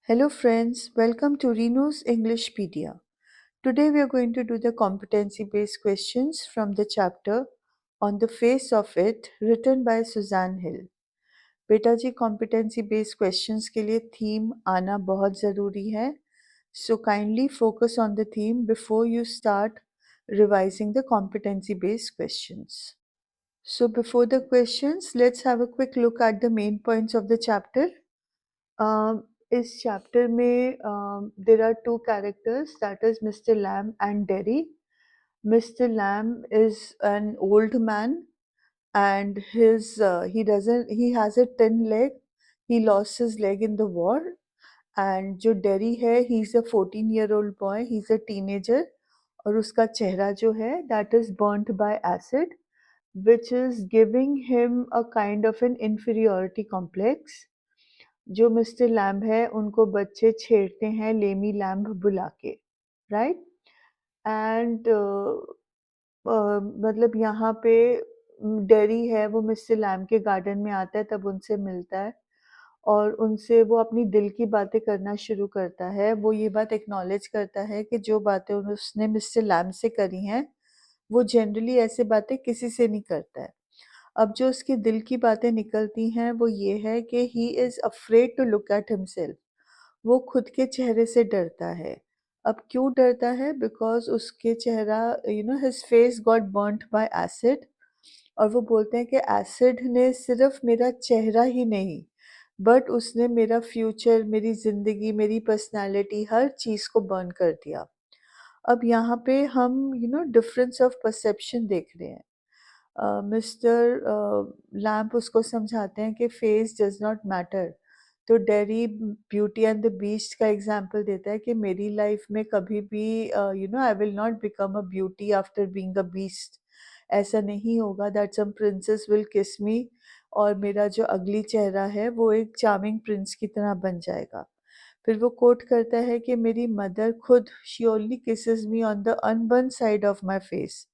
Hello friends, welcome to Reno's Englishpedia. Today we are going to do the competency-based questions from the chapter On the Face of It written by Suzanne Hill. बेटा जी competency based questions के लिए theme आना बहुत ज़रूरी है so kindly focus on the theme before you start revising the competency based questions. So before the questions, let's have a quick look at the main points of the chapter. इस chapter में there are two characters that is mister Lamb and Derry. Mr. Lamb is an old man and he has a thin leg. He lost his leg in the war. And जो dairy है he's a 14-year-old boy, he's a teenager. और उसका चेहरा जो है that is burnt by acid, which is giving him a kind of an inferiority complex. जो Mister lamb है उनको बच्चे छेड़ते हैं लेमी लैम्ब बुला के, राइट. एंड मतलब यहाँ पे डेरी है वो मिस्टर लैम्ब के गार्डन में आता है, तब उनसे मिलता है और उनसे वो अपनी दिल की बातें करना शुरू करता है. वो ये बात एक्नॉलेज करता है कि जो बातें उसने मिस्टर लैम्ब से करी हैं वो जनरली ऐसे बातें किसी से नहीं करता है. अब जो उसके दिल की बातें निकलती हैं वो ये है कि he is afraid to look at himself. वो खुद के चेहरे से डरता है. अब क्यों डरता है? बिकॉज़ उसके चेहरा his face got burnt bye acid. और वो बोलते हैं कि एसिड ने सिर्फ़ मेरा चेहरा ही नहीं, बट उसने मेरा फ्यूचर, मेरी ज़िंदगी, मेरी पर्सनैलिटी हर चीज़ को बर्न कर दिया. अब यहाँ पे हम डिफ़रेंस ऑफ परसेप्शन देख रहे हैं. मिस्टर लैम्प उसको समझाते हैं कि फेस डज़ नॉट मैटर. तो dairy beauty and the beast का एग्जांपल देता है कि मेरी लाइफ में कभी भी I will not become a beauty after being a beast. ऐसा नहीं होगा दैट सम प्रिंसेस विल किस मी और मेरा जो अगली चेहरा है वो एक चार्मिंग प्रिंस की तरह बन जाएगा. फिर वो कोट करता है कि मेरी मदर खुद she only kisses me on the unburnt side of my face.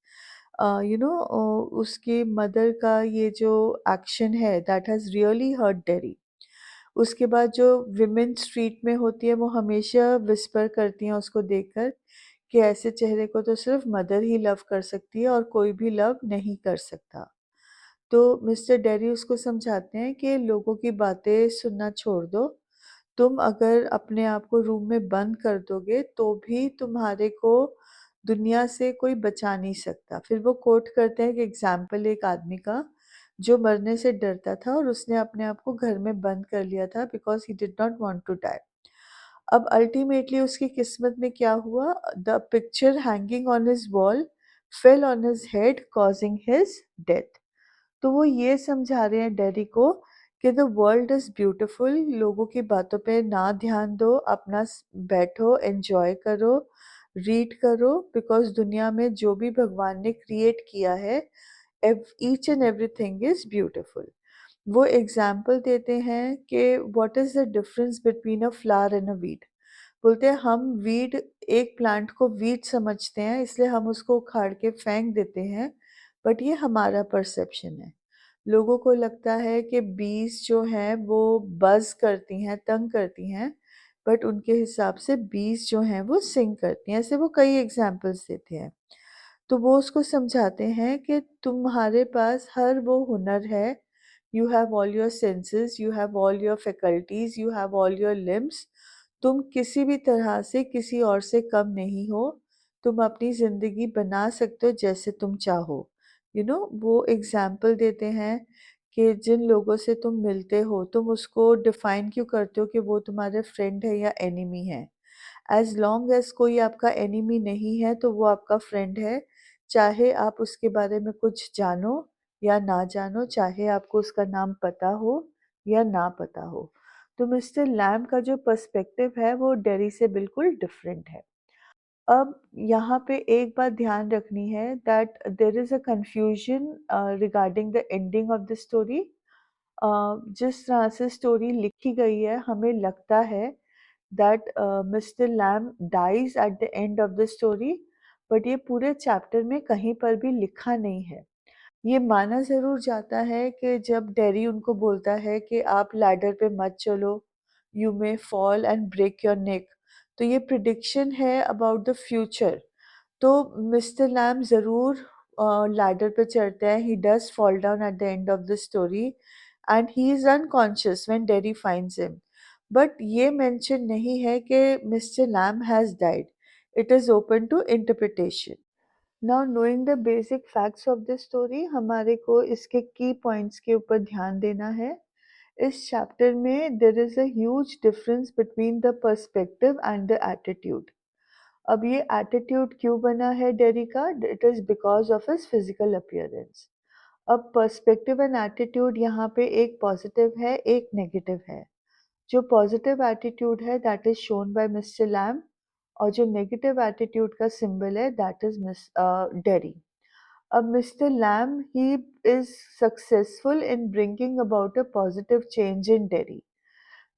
उसकी मदर का ये जो एक्शन है that has really hurt Derry. उसके बाद जो विमेन स्ट्रीट में होती है वो हमेशा विस्पर करती हैं उसको देखकर कि ऐसे चेहरे को तो सिर्फ मदर ही लव कर सकती है और कोई भी लव नहीं कर सकता. तो मिस्टर डेरी उसको समझाते हैं कि लोगों की बातें सुनना छोड़ दो. तुम अगर अपने आप को रूम में बंद कर दोगे तो भी तुम्हारे को दुनिया से कोई बचा नहीं सकता. फिर वो कोट करते हैं कि एग्जाम्पल एक आदमी का जो मरने से डरता था और उसने अपने आप को घर में बंद कर लिया था because he did not want to die. अब अल्टीमेटली उसकी किस्मत में क्या हुआ? The picture hanging on his wall fell on his head causing his death. तो वो ये समझा रहे हैं डेरी को कि द वर्ल्ड इज़ ब्यूटीफुल. लोगों की बातों पे ना ध्यान दो, अपना बैठो, एंजॉय करो, रीड करो, बिकॉज दुनिया में जो भी भगवान ने क्रिएट किया है each and everything is beautiful. वो एग्जाम्पल देते हैं कि what is the difference between a flower and a weed. बोलते हैं हम वीड एक प्लांट को वीड समझते हैं इसलिए हम उसको उखाड़ के फेंक देते हैं, बट ये हमारा परसेप्शन है. लोगों को लगता है कि बीज़ जो हैं वो बज़ करती हैं, तंग करती हैं, बट उनके हिसाब से बीज़ जो हैं वो सिंग करती हैं. ऐसे वो कई एग्ज़ाम्पल्स देते हैं. तो वो उसको समझाते हैं कि तुम्हारे पास हर वो हुनर है, you have all your senses, you have all your faculties, you have all your limbs. तुम किसी भी तरह से किसी और से कम नहीं हो. तुम अपनी ज़िंदगी बना सकते हो जैसे तुम चाहो. वो एग्ज़ाम्पल देते हैं कि जिन लोगों से तुम मिलते हो तुम उसको डिफ़ाइन क्यों करते हो कि वो तुम्हारे फ्रेंड है या एनिमी है. एज़ लॉन्ग एज़ कोई आपका एनिमी नहीं है तो वो आपका फ्रेंड है. चाहे आप उसके बारे में कुछ जानो या ना जानो, चाहे आपको उसका नाम पता हो या ना पता हो. तो मिस्टर लैम्ब का जो पर्सपेक्टिव है वो डेरी से बिल्कुल डिफरेंट है. अब यहाँ पे एक बात ध्यान रखनी है that there is a confusion regarding the ending of the story. जिस तरह से स्टोरी लिखी गई है हमें लगता है that mister Lamb dies at the end of the story, but ये पूरे चैप्टर में कहीं पर भी लिखा नहीं है. ये माना ज़रूर जाता है कि जब डेरी उनको बोलता है कि आप लैडर पे मत चलो, you may fall and break your neck. तो ये प्रिडिक्शन है अबाउट द फ्यूचर। तो मिस्टर लैम ज़रूर लैडर पे चढ़ते हैं। He does fall down at the end of the story and he is unconscious when Derry finds him. But ये mention नहीं है कि mister Lamb has died. It is open to interpretation. Now knowing the basic facts of the story, हमारे को इसके की points के ऊपर ध्यान देना है। इस चैप्टर में there is a huge difference between the perspective and the attitude. अब ये एटीट्यूड क्यों बना है डेरी का? It is because of his physical appearance. अब पर्सपेक्टिव एंड एटीट्यूड यहाँ पे एक पॉजिटिव है, एक नेगेटिव है। जो पॉजिटिव एटीट्यूड है that is shown by mister Lamb, और जो नेगेटिव एटीट्यूड का सिंबल है दैट इज मिस डेरी। अब mister Lamb he is successful in bringing about a positive change in dairy.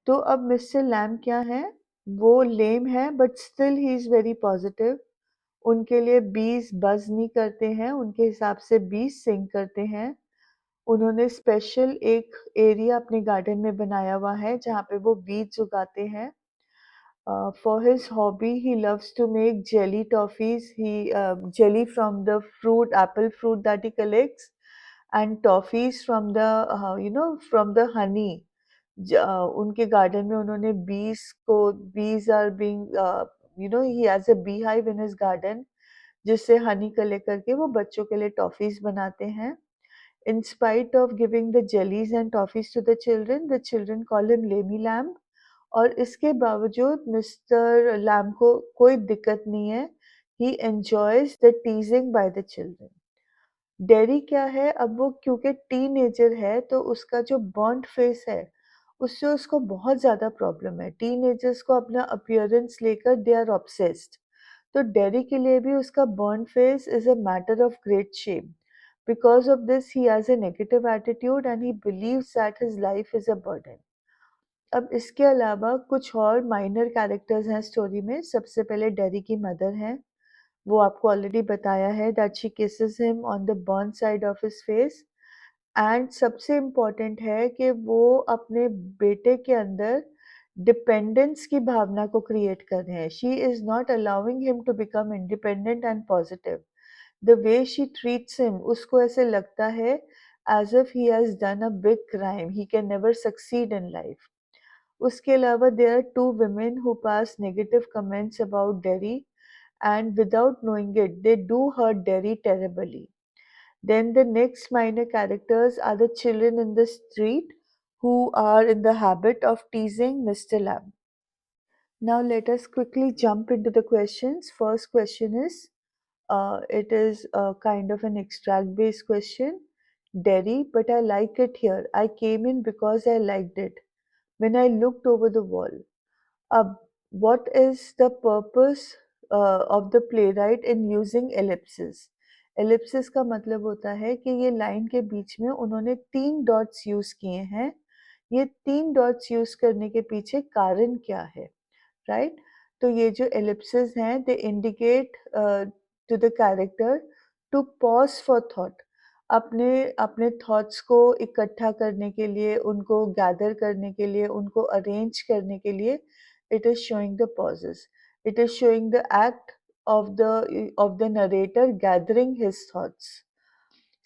तो अब मिस्टर लैम क्या है? वो लेम है but still he is very positive. उनके लिए बीज बज नहीं करते हैं, उनके हिसाब से बीज सिंग करते हैं। उन्होंने स्पेशल एक एरिया अपने गार्डन में बनाया हुआ है जहाँ पे वो बीज उगाते हैं। For his hobby, he loves to make jelly toffees. He jelly from the fruit, apple fruit that he collects, and toffees from the from the honey. उनके गार्डन में उन्होंने bees are being he has a beehive in his garden, जिससे Honey collect करके वो बच्चों के लिए toffees बनाते हैं. In spite of giving the jellies and toffees to the children call him Lemmy Lamb. और इसके बावजूद मिस्टर लैम को कोई दिक्कत नहीं है. He enjoys the teasing by the children. Derry क्या है, अब वो क्योंकि टीनेजर है तो उसका जो बर्न्ड फेस है उससे उसको बहुत ज़्यादा प्रॉब्लम है. टीनेजर्स को अपना अपीयरेंस लेकर दे आर ऑब्सेस्ड. तो डेरी के लिए भी उसका burn face is a matter of great shame. Because of this he has a negative attitude and he believes that his life is a burden. अब इसके अलावा कुछ और माइनर कैरेक्टर्स हैं स्टोरी में. सबसे पहले डेरी की मदर हैं. वो आपको ऑलरेडी बताया है that she kisses him on the burn side of his face. And सबसे इम्पोर्टेंट है कि वो अपने बेटे के अंदर डिपेंडेंस की भावना को क्रिएट कर रहे हैं. She is not allowing him to become independent and positive. The way she treats him, उसको ऐसे लगता है as if he has done a big crime, he can never succeed in life. उसके अलावा there are two women who pass negative comments about Derry, and without knowing it they do hurt Derry terribly. Then the next minor characters are the children in the street who are in the habit of teasing Mr. Lamb. Now let us quickly jump into the questions. First question is, it is a kind of an extract based question. Derry, but I like it here. I came in because I liked it. When I looked over the wall. अब what is the purpose of the playwright in using ellipses? ellipses का मतलब होता है कि ये line के बीच में उन्होंने 3 डॉट्स यूज किए हैं. ये 3 डॉट्स यूज करने के पीछे कारण क्या है, राइट? तो ये जो ellipses हैं they indicate to the character to pause for thought. अपने अपने थॉट्स को इकट्ठा करने के लिए, उनको गैदर करने के लिए, उनको अरेंज करने के लिए it is showing the pauses. It is showing the act of the narrator gathering his thoughts.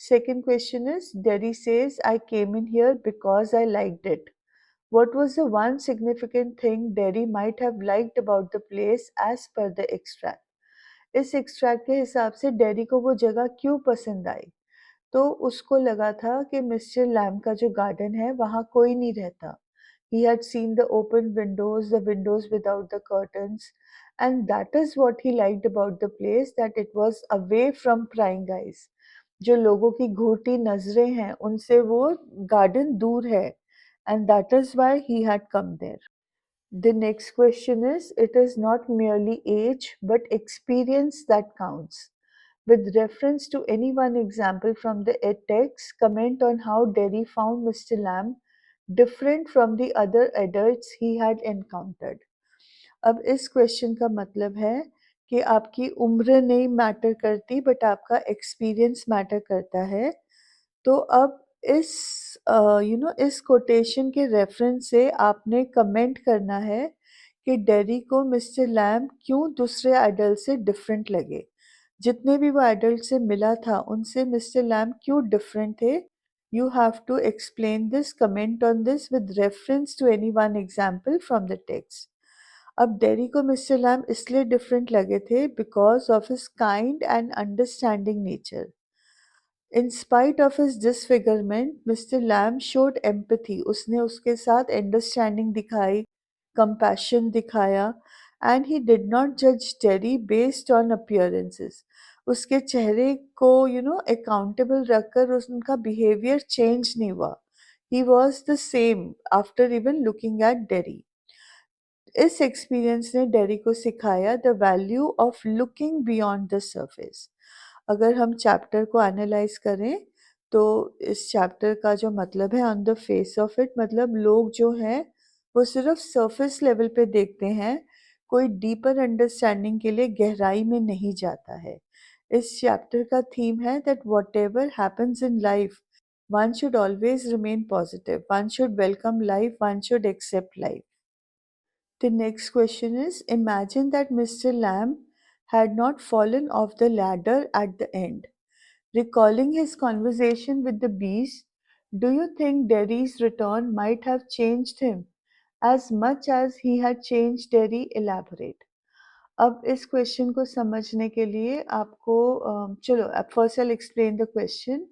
Second question is, Derry says, I came in here because I liked it. What was the one significant thing Derry might have liked about the place as per the extract? इस extract के हिसाब से dairy को वो जगह क्यों पसंद आई? तो उसको लगा था कि मिस्टर लैम का जो गार्डन है वहाँ कोई नहीं रहता. He had seen the open windows, the windows without the curtains, and that is what he liked about the place, that it was away from prying eyes. जो लोगों की घूरती नजरें हैं उनसे वो गार्डन दूर है, and that is why he had come there. The next question is, it is not merely age but experience that counts. With reference to any one example from the text, comment on how Derry found Mr. Lamb different from the other adults he had encountered. अब इस question का मतलब है कि आपकी उम्र नहीं matter करती बट आपका एक्सपीरियंस मैटर करता है. तो अब इस इस कोटेशन के रेफरेंस से आपने कमेंट करना है कि डेरी को मिस्टर लैम्ब क्यों दूसरे एडल्ट से डिफरेंट लगे। जितने भी वो एडल्ट से मिला था उनसे मिस्टर लैम्ब क्यों डिफरेंट थे। You have to explain this, comment on this with reference to any one example from the text. अब डेरी को मिस्टर लैम्ब इसलिए डिफरेंट लगे थे because of his kind and understanding nature. In spite of his disfigurement, Mr. Lamb showed empathy. उसने उसके साथ understanding दिखाई, compassion दिखाया, and he did not judge Terry based on appearances. उसके चेहरे को accountable रखकर उनका behavior change नहीं हुआ. He was the same after even looking at Derry. इस एक्सपीरियंस ने डेरी को सिखाया the value of looking beyond the surface. अगर हम चैप्टर को एनालाइज करें तो इस चैप्टर का जो मतलब है on the face of it, मतलब लोग जो हैं वो सिर्फ सरफेस लेवल पे देखते हैं, कोई डीपर अंडरस्टैंडिंग के लिए गहराई में नहीं जाता है। इस चैप्टर का थीम है that whatever happens in life one should always remain positive, one should welcome life, one should accept life. The next question is, imagine that Mr. Lamb had not fallen off the ladder at the end. Recalling his conversation with the beast, do you think Derry's return might have changed him as much as he had changed Derry? Elaborate. अब इस question को समझने के लिए आपको चलो first I explain the question.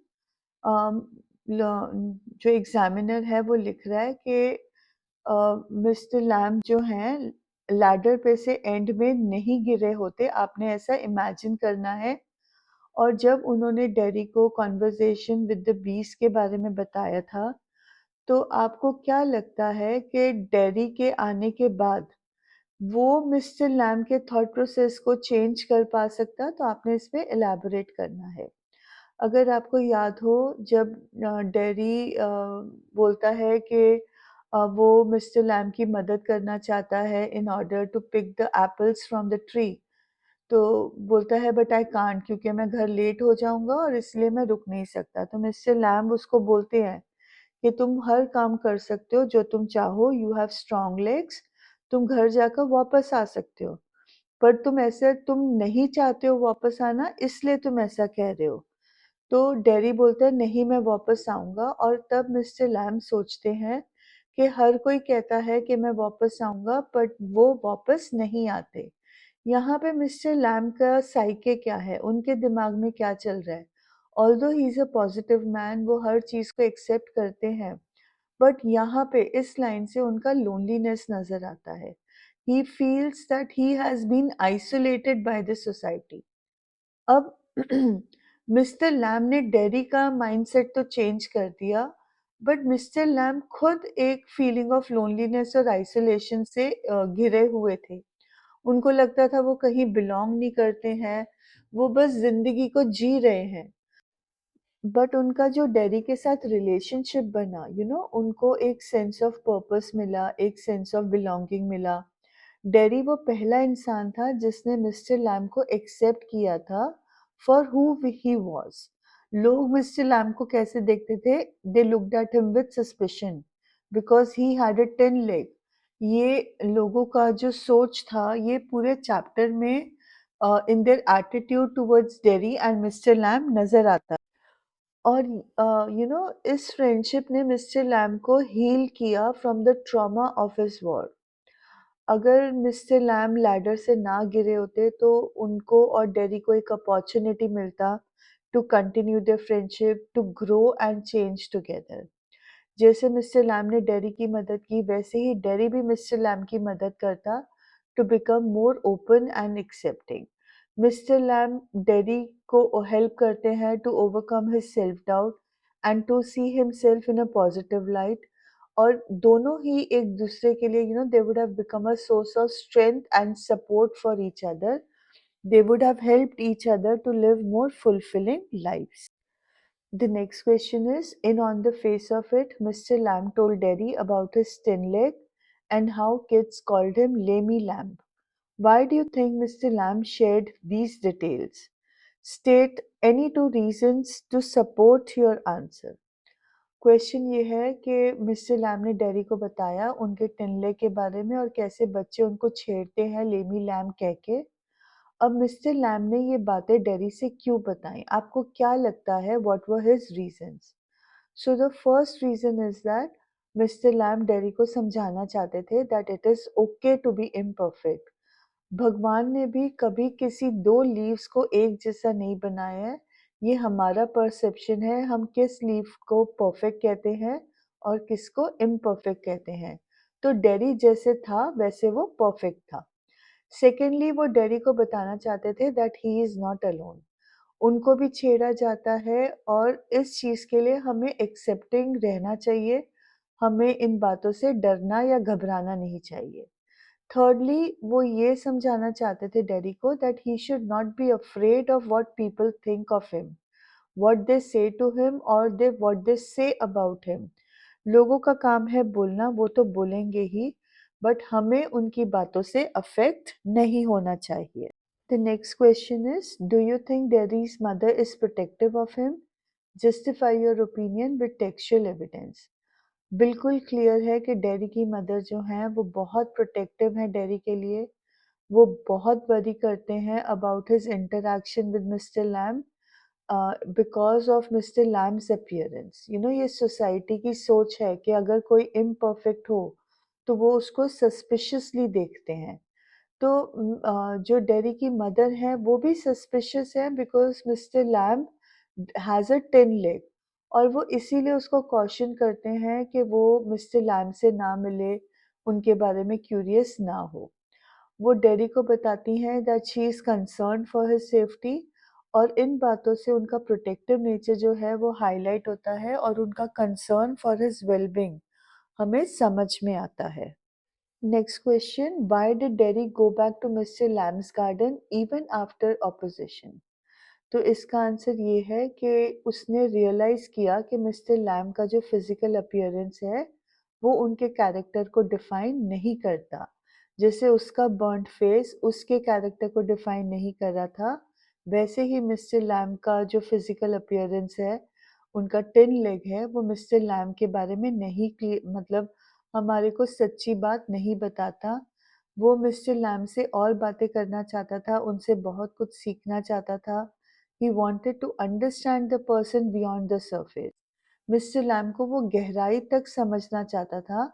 जो examiner है वो लिख रहा है कि मिस्टर लैम्ब जो हैं लैडर पे से एंड में नहीं गिरे होते, आपने ऐसा इमेजिन करना है। और जब उन्होंने डेरी को कॉन्वर्सेशन विद द बीस्ट के बारे में बताया था, तो आपको क्या लगता है कि डेरी के आने के बाद वो मिस्टर लैम्ब के थॉट प्रोसेस को चेंज कर पा सकता? तो आपने इस पे इलैबोरेट करना है। अगर आपको याद हो, जब डेरी बोलता है कि वो मिस्टर लैम्ब की मदद करना चाहता है in order to pick the apples from the tree, तो बोलता है बट आई कांट, क्योंकि मैं घर लेट हो जाऊंगा और इसलिए मैं रुक नहीं सकता। तो मिस्टर लैम्ब उसको बोलते हैं कि तुम हर काम कर सकते हो जो तुम चाहो, यू हैव स्ट्रॉन्ग लेग्स, तुम घर जाकर वापस आ सकते हो, पर तुम नहीं चाहते हो वापस आना, इसलिए तुम ऐसा कह रहे हो। तो डेरी बोलता है नहीं मैं वापस आऊँगा, और तब मिस्टर लैम्ब सोचते हैं कि हर कोई कहता है कि मैं वापस आऊँगा बट वो वापस नहीं आते। यहाँ पे मिस्टर लैम्ब का साइके क्या है, उनके दिमाग में क्या चल रहा है? Although he is a positive man, वो हर चीज़ को एक्सेप्ट करते हैं, बट यहाँ पे इस लाइन से उनका लोनलीनेस नज़र आता है। He feels that he has been isolated by the society. अब मिस्टर लैम्ब ने डेरी का माइंडसेट तो चेंज कर दिया, बट मिस्टर लैम्ब खुद एक फीलिंग ऑफ लोनलीनेस और आइसोलेशन से घिरे हुए थे। उनको लगता था वो कहीं बिलोंग नहीं करते हैं, वो बस जिंदगी को जी रहे हैं। बट उनका जो डेरी के साथ रिलेशनशिप बना, उनको एक सेंस ऑफ पर्पस मिला, एक सेंस ऑफ बिलोंगिंग मिला। डेरी वो पहला इंसान था जिसने मिस्टर लैम्ब को एक्सेप्ट किया था फॉर हु ही वाज। लोग मिस्टर लैम्ब को कैसे देखते थे? They looked at him with suspicion because he had a tin leg. ये लोगों का जो सोच था, ये पूरे चैप्टर में in their attitude towards dairy and mister lamb नजर आता। और इस फ्रेंडशिप ने मिस्टर लैम्ब को हील किया from the trauma of his war. अगर मिस्टर लैम्ब लैडर से ना गिरे होते तो उनको और डेरी को एक अपॉर्चुनिटी मिलता to continue their friendship, to grow and change together. जैसे मिस्टर लैम्ब ने डेरी की मदद की, वैसे ही डेरी भी मिस्टर लैम्ब की मदद करता to become more open and accepting. Mister Lamb Derry को हेल्प करते हैं to overcome his self doubt and to see himself in a positive light. और दोनों ही एक दूसरे के लिए they would have become a source of strength and support for each other. they would have helped each other to live more fulfilling lives. The next question is, in On the Face of It, Mr. Lamb told Derry about his tin leg and how kids called him Lammy Lamb. Why do you think Mr. Lamb shared these details? State any two reasons to support your answer. Question ये है कि mister Lamb ने daddy को बताया उनके टिनले के बारे में और कैसे बच्चे उनको छेड़ते हैं लेमी लैम कह के। अब मिस्टर लैम ने ये बातें डैडी से क्यों बताई? आपको क्या लगता है what were his reasons? So the first reason is that Mister Lamb Derry को समझाना चाहते थे that it is okay to be imperfect. भगवान ने भी कभी किसी 2 लीव्स को एक जैसा नहीं बनाया है। ये हमारा परसेप्शन है, हम किस लीफ को परफेक्ट कहते हैं और किसको इम्परफेक्ट कहते हैं। तो डैडी जैसे था वैसे वो परफेक्ट था। सेकेंडली वो डैडी को बताना चाहते थे that he is not alone. उनको भी छेड़ा जाता है और इस चीज़ के लिए हमें एक्सेप्टिंग रहना चाहिए। हमें इन बातों से डरना या घबराना नहीं चाहिए। Thirdly, वो ये समझाना चाहते थे डैडी को that he should not be afraid of what people think of him, what they say to him or what they say about him. लोगों का काम है बोलना, वो तो बोलेंगे ही, बट हमें उनकी बातों से अफेक्ट नहीं होना चाहिए। The next question is, do you think Daddy's mother is protective of him? Justify your opinion with textual evidence. बिल्कुल क्लियर है कि डैडी की मदर जो हैं वो बहुत प्रोटेक्टिव हैं डैडी के लिए। वो बहुत वरी करते हैं about his interaction with Mister Lamb because of Mister Lamb's appearance. You know ये सोसाइटी की सोच है कि अगर कोई इम्परफेक्ट हो तो वो उसको सस्पिशियसली देखते हैं। तो जो डैडी की मदर हैं वो भी सस्पिशियस हैं because mister lamb has a tin leg और वो इसीलिए उसको कॉशन करते हैं कि वो मिस्टर लैम्ब से ना मिले, उनके बारे में क्यूरियस ना हो। वो डैडी को बताती हैं that she is concerned for his safety और इन बातों से उनका प्रोटेक्टिव नेचर जो है वो हाइलाइट होता है और उनका कंसर्न फॉर हिज वेल-बीइंग हमें समझ में आता है। Next question, why did Derry go back to Mr. Lamb's garden even after opposition? तो इसका आंसर ये है कि उसने रियलाइज़ किया कि मिस्टर लैम्ब का जो फिज़िकल अपीयरेंस है, वो उनके कैरेक्टर को डिफ़ाइन नहीं करता। जैसे उसका बर्न्ड फेस उसके कैरेक्टर को डिफ़ाइन नहीं कर रहा था, वैसे ही मिस्टर लैम्ब का जो फिज़िकल अपीयरेंस है, उनका टिन लेग है, वो मिस्टर लैम्ब के बारे में नहीं मतलब हमारे को सच्ची बात नहीं बताता। वो मिस्टर लैम्ब से और बातें करना चाहता था, उनसे बहुत कुछ सीखना चाहता था। He wanted to understand the person beyond the surface. Mister Lamb को वो गहराई तक समझना चाहता था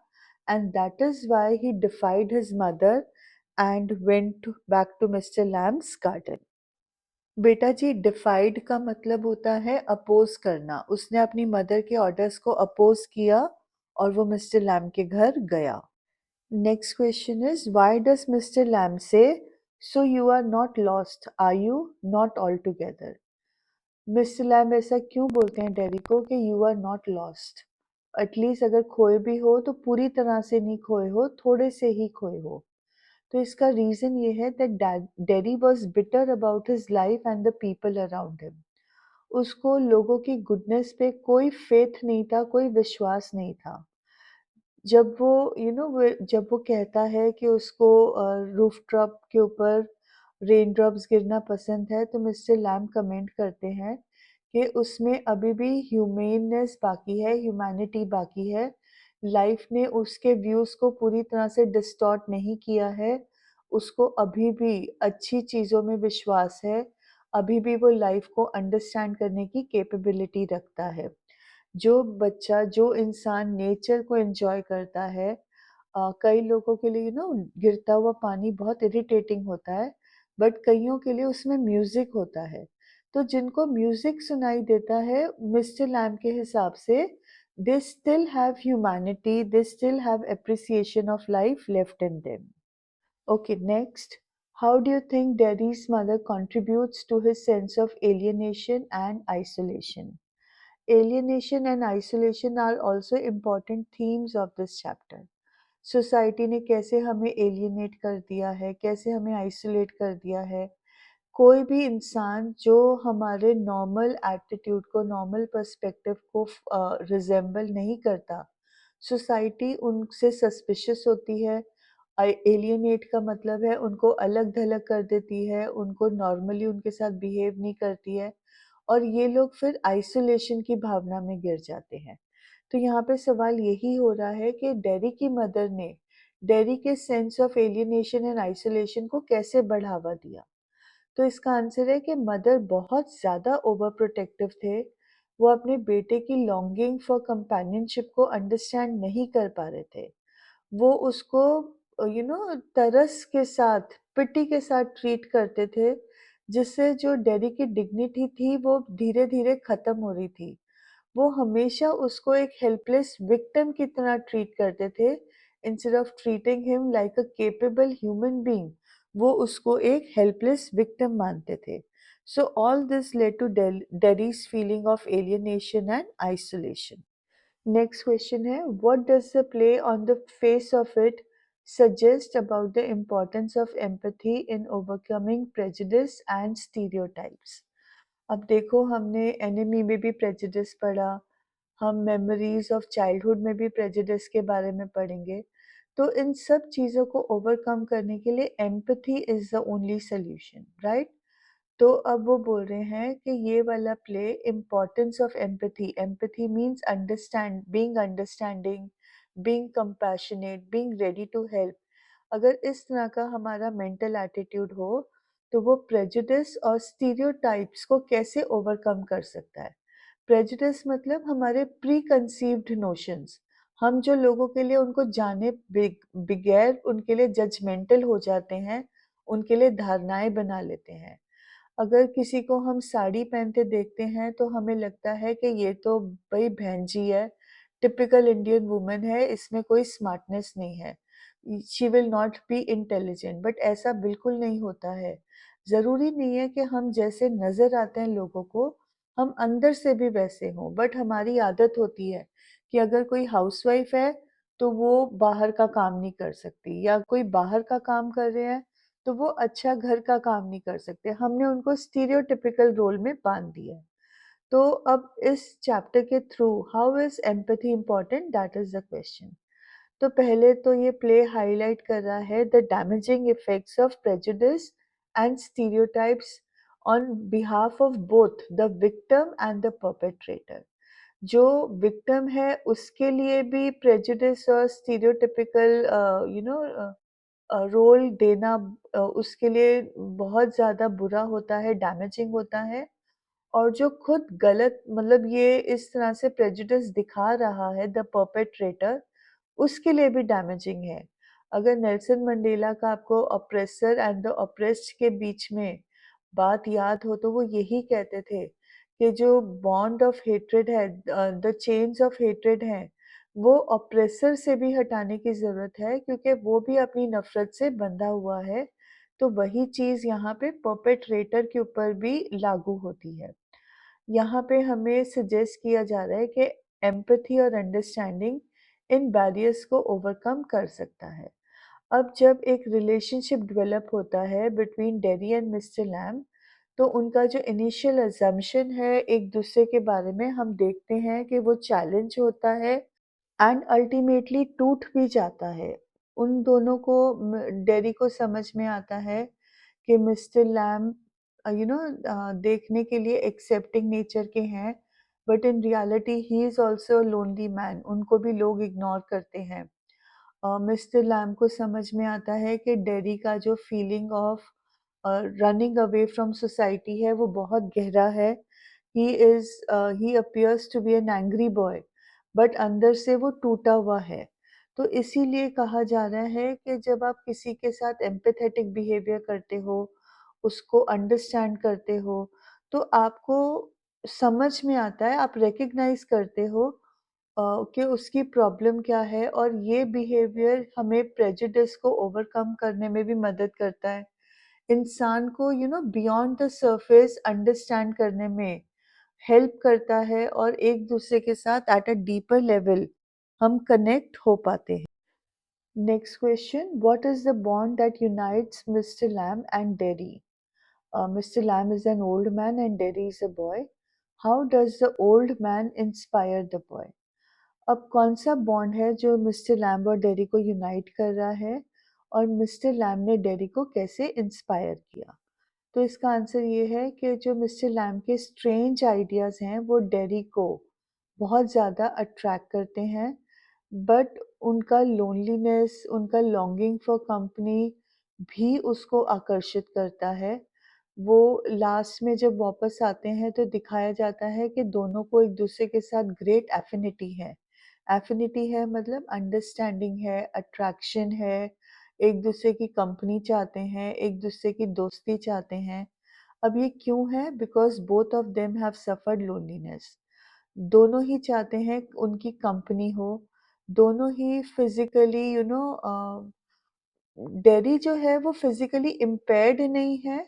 and that is why he defied his mother and went back to Mr. Lamb's garden. बेटा जी डिफाइड का मतलब होता है अपोज करना। उसने अपनी मदर के ऑर्डर्स को अपोज किया और वो मिस्टर लैम के घर गया। Next question is why does Mister Lamb say so you are not lost are you not all together? Mister Lamb ऐसा क्यों बोलते हैं डैडी को कि you are not lost? At least अगर खोए भी हो तो पूरी तरह से नहीं खोए हो, थोड़े से ही खोए हो। तो इसका रीज़न ये है that daddy was bitter about his life and the people around him. उसको लोगों की गुडनेस पे कोई फ़ेथ नहीं था, कोई विश्वास नहीं था। जब वो जब वो कहता है कि उसको रूफ़टॉप के ऊपर रेन ड्रॉप्स गिरना पसंद है, तो मिस्टर लैम्ब कमेंट करते हैं कि उसमें अभी भी ह्यूमेननेस बाकी है, ह्यूमैनिटी बाकी है। लाइफ़ ने उसके व्यूज़ को पूरी तरह से डिस्टॉर्ट नहीं किया है। उसको अभी भी अच्छी चीज़ों में विश्वास है, अभी भी वो लाइफ़ को अंडरस्टैंड करने की कैपेबिलिटी रखता है। जो बच्चा, जो इंसान नेचर को एन्जॉय करता है कई लोगों के लिए गिरता हुआ पानी बहुत इरिटेटिंग होता है, बट कइयों के लिए उसमें म्यूज़िक होता है। तो जिनको म्यूज़िक सुनाई देता है, मिस्टर लैम्ब के हिसाब से they still have humanity, they still have appreciation of life left in them. Okay, next, how do you think daddies mother contributes to his sense of alienation and isolation? Alienation and isolation are also important themes of this chapter. Society ने कैसे हमें alienate कर दिया है, कैसे हमें isolate कर दिया है। कोई भी इंसान जो हमारे नॉर्मल एटीट्यूड को, नॉर्मल पर्सपेक्टिव को रिजेंबल नहीं करता, सोसाइटी उनसे सस्पिशियस होती है। एलियनेट का मतलब है उनको अलग-थलग कर देती है, उनको नॉर्मली उनके साथ बिहेव नहीं करती है और ये लोग फिर आइसोलेशन की भावना में गिर जाते हैं। तो यहाँ पे सवाल यही हो रहा है कि डेरी की मदर ने डेरी के sense of alienation and isolation को कैसे बढ़ावा दिया? तो इसका आंसर है कि मदर बहुत ज़्यादा ओवर प्रोटेक्टिव थे। वो अपने बेटे की लॉन्गिंग फॉर कंपेनियनशिप को अंडरस्टैंड नहीं कर पा रहे थे। वो उसको तरस के साथ, पिटी के साथ ट्रीट करते थे, जिससे जो डेडी की डिग्निटी थी वो धीरे-धीरे ख़त्म हो रही थी। वो हमेशा उसको एक हेल्पलेस विक्टिम की तरह ट्रीट करते थे, instead of treating him like a capable human being, वो उसको एक हेल्पलेस विक्टिम मानते थे। So all this led to Daddy's feeling of alienation and isolation. Next question है, what does the play on the face of it suggest about the importance of empathy in overcoming prejudice and stereotypes? अब देखो, हमने enemy में भी prejudice पढ़ा, हम memories of childhood में भी प्रेजुडिस के बारे में पढ़ेंगे। तो इन सब चीज़ों को ओवरकम करने के लिए empathy is the only solution, right? तो अब वो बोल रहे हैं कि ये वाला play importance of empathy, empathy means understanding, being compassionate, being ready to help. अगर इस तरह का हमारा मेंटल एटीट्यूड हो, तो वो प्रेजुडिस और स्टीरियोटाइप्स को कैसे ओवरकम कर सकता है। प्रेजुडिस मतलब हमारे प्री कंसीव्ड नोशंस, हम जो लोगों के लिए उनको जाने बगैर उनके लिए जजमेंटल हो जाते हैं, उनके लिए धारणाएं बना लेते हैं। अगर किसी को हम साड़ी पहनते देखते हैं तो हमें लगता है कि ये तो भई बहन जी है, टिपिकल इंडियन वुमन है, इसमें कोई स्मार्टनेस नहीं है। She will not be intelligent, but ऐसा बिल्कुल नहीं होता है। ज़रूरी नहीं है कि हम जैसे नज़र आते हैं लोगों को, हम अंदर से भी वैसे हों, बट हमारी आदत होती है कि अगर कोई हाउसवाइफ है, तो वो बाहर का काम नहीं कर सकती, या कोई बाहर का काम कर रहे हैं तो वो अच्छा घर का काम नहीं कर सकते। हमने उनको स्टीरियोटिपिकल रोल में बाँध दिया है। तो अब इस चैप्टर के through how is empathy important, that is the question. तो पहले तो ये प्ले हाइलाइट कर रहा है the damaging effects of prejudice and stereotypes on behalf of both the victim and the perpetrator. जो विक्टिम है उसके लिए भी प्रेजुडिस और स्टीरियोटिपिकल रोल देना उसके लिए बहुत ज़्यादा बुरा होता है, डैमेजिंग होता है। और जो खुद गलत, मतलब ये इस तरह से प्रेजुडिस दिखा रहा है, द परपेट्रेटर, उसके लिए भी डैमेजिंग है। अगर नेल्सन मंडेला का आपको ऑप्रेसर एंड द ऑप्रेस्ड के बीच में बात याद हो, तो वो यही कहते थे कि जो बॉन्ड ऑफ हेट्रेड है, द चेन्स ऑफ हेट्रेड हैं, वो ऑप्रेसर से भी हटाने की ज़रूरत है, क्योंकि वो भी अपनी नफ़रत से बंधा हुआ है। तो वही चीज़ यहाँ पे परपेट्रेटर के ऊपर भी लागू होती है। यहाँ पे हमें सजेस्ट किया जा रहा है कि एम्पैथी और अंडरस्टैंडिंग इन बैरियर्स को ओवरकम कर सकता है। अब जब एक रिलेशनशिप डेवलप होता है between Derry and mister Lamb, तो उनका जो इनिशियल अजम्पशन है एक दूसरे के बारे में, हम देखते हैं कि वो चैलेंज होता है एंड अल्टीमेटली टूट भी जाता है। उन दोनों को डेरी को समझ में आता है कि मिस्टर लैम देखने के लिए एक्सेप्टिंग नेचर के हैं, but in reality he is also a lonely man, उनको भी लोग इग्नोर करते हैं। मिस्टर लैम को समझ में आता है कि डेरी का जो feeling of running away from society है वो बहुत गहरा है। He appears to be an angry boy, but अंदर से वो टूटा हुआ है। तो इसीलिए कहा जा रहा है कि जब आप किसी के साथ एम्पैथेटिक बिहेवियर करते हो, उसको अंडरस्टैंड करते हो, तो आपको समझ में आता है, आप रिकॉग्नाइज़ करते हो कि उसकी प्रॉब्लम क्या है, और ये बिहेवियर हमें प्रेजुडिस को ओवरकम करने में भी मदद करता है। इंसान को बियॉन्ड द सरफेस अंडरस्टैंड करने में हेल्प करता है, और एक दूसरे के साथ एट अ डीपर लेवल हम कनेक्ट हो पाते हैं। Next question, what is the bond that unites Mister Lamb and Derry? Mr. Lamb is an old man and Derry is a boy. How does the old man inspire the boy? अब कौन सा bond है जो Mister Lamb और dairy को unite कर रहा है, और मिस्टर लैम्ब ने डेरी को कैसे इंस्पायर किया? तो इसका आंसर ये है कि जो मिस्टर लैम्ब के स्ट्रेंज आइडियाज़ हैं वो डेरी को बहुत ज़्यादा अट्रैक्ट करते हैं, बट उनका लोनलीनेस, उनका लॉन्गिंग फॉर कंपनी भी उसको आकर्षित करता है। वो लास्ट में जब वापस आते हैं तो दिखाया जाता है कि दोनों को एक दूसरे के साथ ग्रेट एफिनिटी है। एफिनिटी है मतलब अंडरस्टैंडिंग है, अट्रैक्शन है, एक दूसरे की कंपनी चाहते हैं, एक दूसरे की दोस्ती चाहते हैं। अब ये क्यों है? Because both of them have suffered loneliness. दोनों ही चाहते हैं उनकी कंपनी हो, दोनों ही फिजिकली डेरी जो है वो फिजिकली इम्पेयर्ड नहीं है,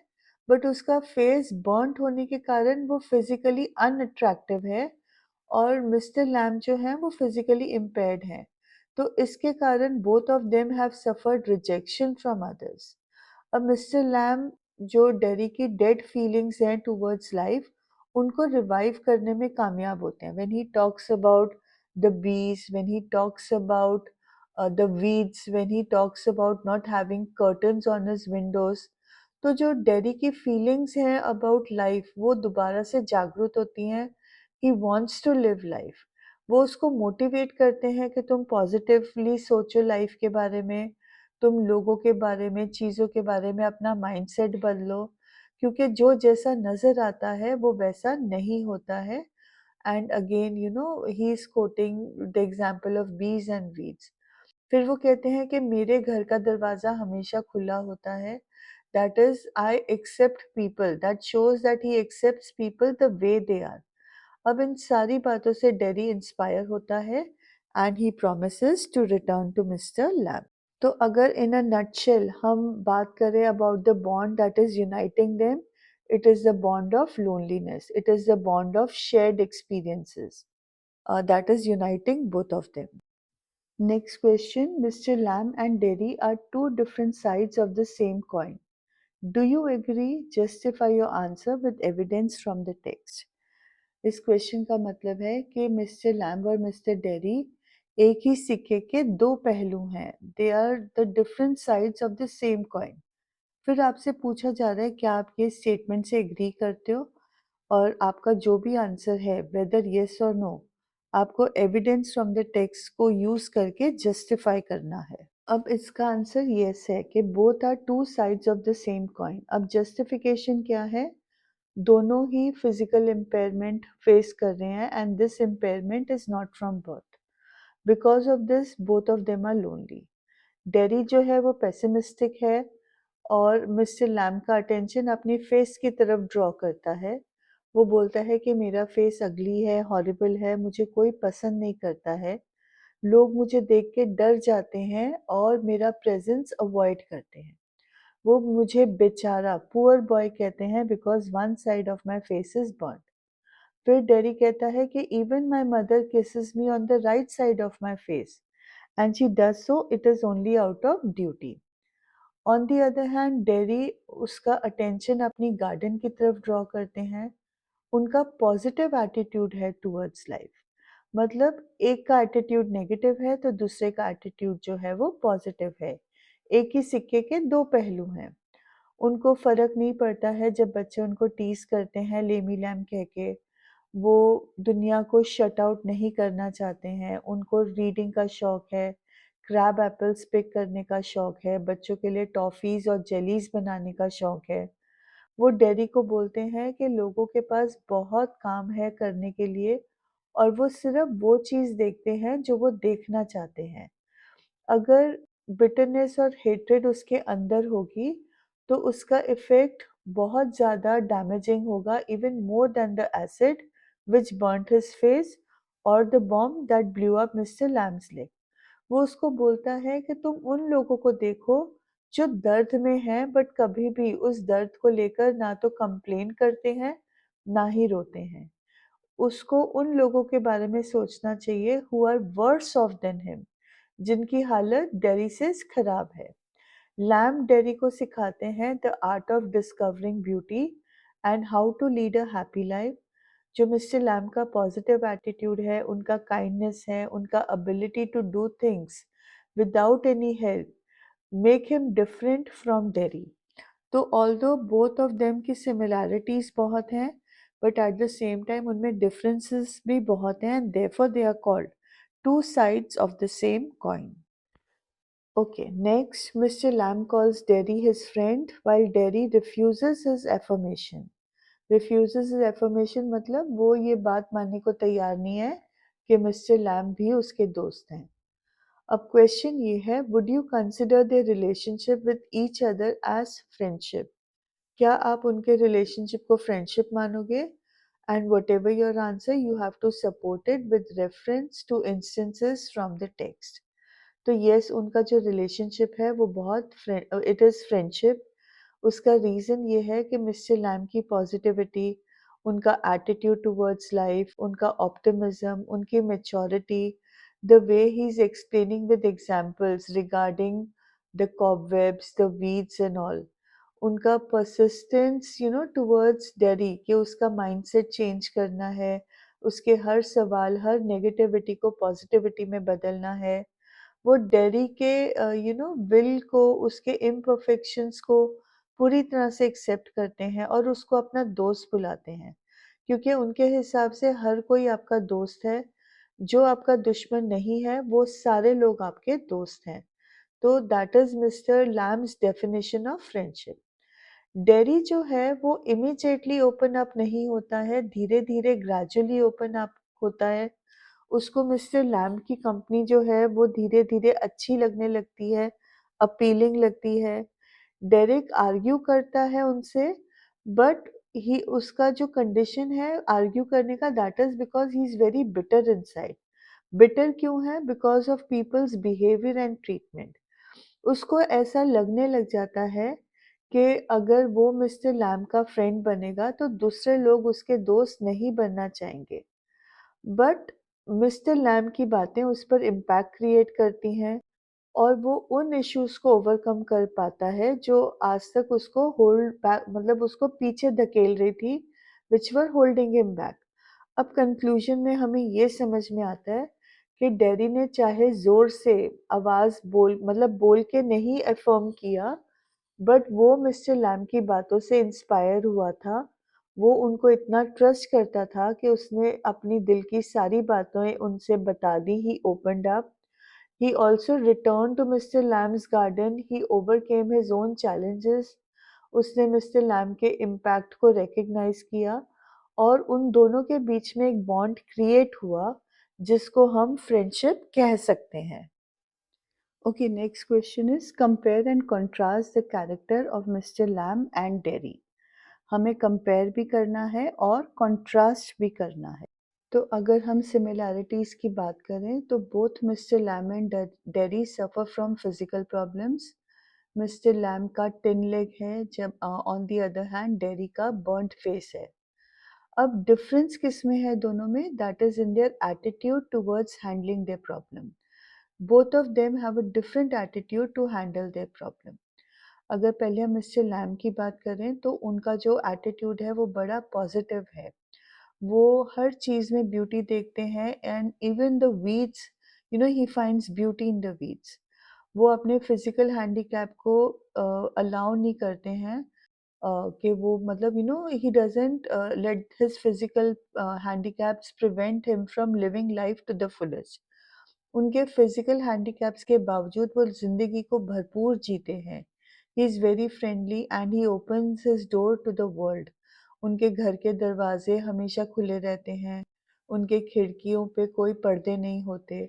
बट उसका फेस बर्न्ट होने के कारण वो फिजिकली अनअट्रैक्टिव है, और मिस्टर लैम जो है वो फिजिकली इम्पेयर्ड है। तो इसके कारण both of them have suffered rejection from others. अब मिस्टर लैम जो डेरी की डेड फीलिंग्स हैं टुवर्ड्स लाइफ, उनको रिवाइव करने में कामयाब होते हैं। When he talks about the bees, when he talks about the weeds, when he talks about not having curtains on his windows, तो जो डेरी की फीलिंग्स हैं अबाउट लाइफ वो दोबारा से जागृत होती हैं। He wants to live life. वो उसको मोटिवेट करते हैं कि तुम पॉजिटिवली सोचो लाइफ के बारे में, तुम लोगों के बारे में, चीज़ों के बारे में अपना माइंडसेट बदलो, क्योंकि जो जैसा नज़र आता है वो वैसा नहीं होता है। And again he is coating the example of बीज एंड वीड्स। फिर वो कहते हैं कि मेरे घर का दरवाज़ा हमेशा खुला होता है। That is I accept people, that shows that he accepts people the way they are. अब इन सारी बातों से डेरी इंस्पायर होता है and he promises to return to Mister Lamb. तो अगर इन अ नटशेल हम बात करें about the bond that is uniting them, it is the bond of loneliness, it is the bond of shared experiences that is uniting both of them. Next question, Mr. Lamb and Derry are two different sides of the same coin. Do you agree? Justify your answer with evidence from the text. इस question का मतलब है कि Mister Lamb और Mister Derry एक ही सिक्के के दो पहलू हैं। They are the different sides of the same coin. फिर आपसे पूछा जा रहा है क्या आप ये स्टेटमेंट से एग्री करते हो, और आपका जो भी आंसर है वेदर येस और नो, आपको एविडेंस फ्रॉम द टेक्स्ट को यूज करके जस्टिफाई करना है। अब इसका आंसर येस है कि both are two sides of the same coin. अब जस्टिफिकेशन क्या है? दोनों ही फिजिकल इम्पेयरमेंट फेस कर रहे हैं and this impairment is not from birth. Because of this both of them are lonely. Derry जो है वो पेसिमिस्टिक है, और मिस्टर लैम का अटेंशन अपनी फेस की तरफ ड्रॉ करता है। वो बोलता है कि मेरा फेस अगली है, हॉरिबल है, मुझे कोई पसंद नहीं करता है, लोग मुझे देख के डर जाते हैं और मेरा प्रेजेंस अवॉइड करते हैं। वो मुझे बेचारा पुअर बॉय कहते हैं because one side of my face is burn. फिर डेरी कहता है कि even my mother kisses me on the right side of my face and she does so it is only out of duty. On the other hand dairy उसका attention अपनी garden की तरफ draw करते हैं। उनका पॉजिटिव एटीट्यूड है towards life. मतलब एक का एटीट्यूड नेगेटिव है तो दूसरे का एटीट्यूड जो है वो पॉजिटिव है। एक ही सिक्के के दो पहलू हैं। उनको फ़र्क नहीं पड़ता है जब बच्चे उनको टीज़ करते हैं लेमी लैम कह के। वो दुनिया को शट आउट नहीं करना चाहते हैं। उनको रीडिंग का शौक है, क्रैब एप्पल्स पिक करने का शौक है, बच्चों के लिए टॉफ़ीज़ और जेलीज़ बनाने का शौक है। वो डेरी को बोलते हैं कि लोगों के पास बहुत काम है करने के लिए, और वो सिर्फ वो चीज़ देखते हैं जो वो देखना चाहते हैं। अगर बिटरनेस और हेट्रेड उसके अंदर होगी तो उसका इफ़ेक्ट बहुत ज़्यादा डैमेजिंग होगा, even more than the acid which burnt his face or the bomb that blew up Mister Lamb's लेग। वो उसको बोलता है कि तुम उन लोगों को देखो जो दर्द में हैं बट कभी भी उस दर्द को लेकर ना तो कंप्लेन करते हैं ना ही रोते हैं। उसको उन लोगों के बारे में सोचना चाहिए who are worse off than him, जिनकी हालत डेरी से खराब है। लैम्ब डेरी को सिखाते हैं the art of discovering beauty and how to lead a happy life. जो मिस्टर लैम्ब का पॉजिटिव एटीट्यूड है, उनका काइंडनेस है, उनका ability to do things without any help make him different from Derry. तो ऑल्दो बोथ ऑफ देम की similarities बहुत हैं, but at the same time उनमें डिफरेंसेस भी बहुत हैं, and therefore they are called two sides of the same coin. Okay, next, Mr. Lamb calls Derry his friend while Derry refuses his affirmation. Refuses his affirmation मतलब वो ये बात मानने को तैयार नहीं है कि मिस्टर लैम्ब भी उसके दोस्त हैं. अब क्वेश्चन ये है, would you consider their relationship with each other as friendship? क्या आप उनके रिलेशनशिप को फ्रेंडशिप मानोगे? And whatever your answer, you have to support it with reference to instances from the text. तो यस, उनका जो रिलेशनशिप है वो बहुत इट इज़ फ्रेंडशिप. उसका रीज़न ये है कि मिस्टर लैम की पॉजिटिविटी, उनका एटीट्यूड टुवर्ड्स लाइफ, उनका ऑप्टिमिज्म, उनकी maturity, the way he is explaining with examples regarding the cobwebs, the weeds and all, उनका परसिस्टेंस टुवर्ड्स डेरी, कि उसका माइंडसेट चेंज करना है, उसके हर सवाल, हर नेगेटिविटी को पॉजिटिविटी में बदलना है. वो डेरी के विल को, उसके इम्परफेक्शंस को पूरी तरह से एक्सेप्ट करते हैं और उसको अपना दोस्त बुलाते हैं, क्योंकि उनके हिसाब से हर कोई आपका दोस्त है. जो आपका दुश्मन नहीं है वो सारे लोग आपके दोस्त हैं. तो that is Mister Lamb's definition of friendship. Derry जो है वो इमीडिएटली ओपन अप नहीं होता है, धीरे धीरे ग्रेजुअली ओपन अप होता है. उसको मिस्टर लैम्ब की कंपनी जो है वो धीरे-धीरे अच्छी लगने लगती है, अपीलिंग लगती है. डेरिक आर्ग्यू करता है उनसे, बट ही उसका जो कंडीशन है आर्ग्यू करने का, that is because he is very bitter inside. Bitter क्यों है? Because of peoples behaviour and treatment. उसको ऐसा लगने लग जाता है कि अगर वो मिस्टर लैम्ब का फ्रेंड बनेगा तो दूसरे लोग उसके दोस्त नहीं बनना चाहेंगे. बट मिस्टर लैम्ब की बातें उस पर इम्पैक्ट क्रिएट करती हैं और वो उन इश्यूज़ को ओवरकम कर पाता है जो आज तक उसको होल्ड बैक, मतलब उसको पीछे धकेल रही थी, which were holding him back. अब कंक्लूजन में हमें ये समझ में आता है कि डेरी ने चाहे ज़ोर से आवाज़ बोल के नहीं अफ़र्म किया, बट वो मिस्टर लैम की बातों से इंस्पायर हुआ था. वो उनको इतना ट्रस्ट करता था कि उसने अपनी दिल की सारी बातें उनसे बता दी. He opened up. He also return to mister Lamb's garden. He overcame his own challenges. उसने मिस्टर लैम के इम्पैक्ट को रिकग्नाइज किया और उन दोनों के बीच में एक बॉन्ड क्रिएट हुआ जिसको हम फ्रेंडशिप कह सकते हैं. Okay, next question is compare and contrast the character of Mr. Lamb and Derry. हमें compare भी करना है और contrast भी करना है. तो अगर हम similarities की बात करें तो both Mr. Lamb and Derry suffer from physical problems. Mr. Lamb का tin leg है, जब on the other hand Derry का burnt face है. अब difference किस में है दोनों में? That is in their attitude towards handling their problem. Both of them have a different attitude to handle their problem. अगर पहले हम मिस्टर लैम की बात करें तो उनका जो एटीट्यूड है वो बड़ा पॉजिटिव है. वो हर चीज़ में ब्यूटी देखते हैं, and even the weeds, he finds beauty in the weeds. वो अपने फिजिकल हैंडीकैप को अलाउ नहीं करते हैं कि वो, मतलब he doesn't let his physical handicaps prevent him from living life to the fullest. उनके फिजिकल हैंडीकैप्स के बावजूद वो ज़िंदगी को भरपूर जीते हैं. He is very friendly and he opens his door to the world. उनके घर के दरवाजे हमेशा खुले रहते हैं. उनके खिड़कियों पे कोई पर्दे नहीं होते.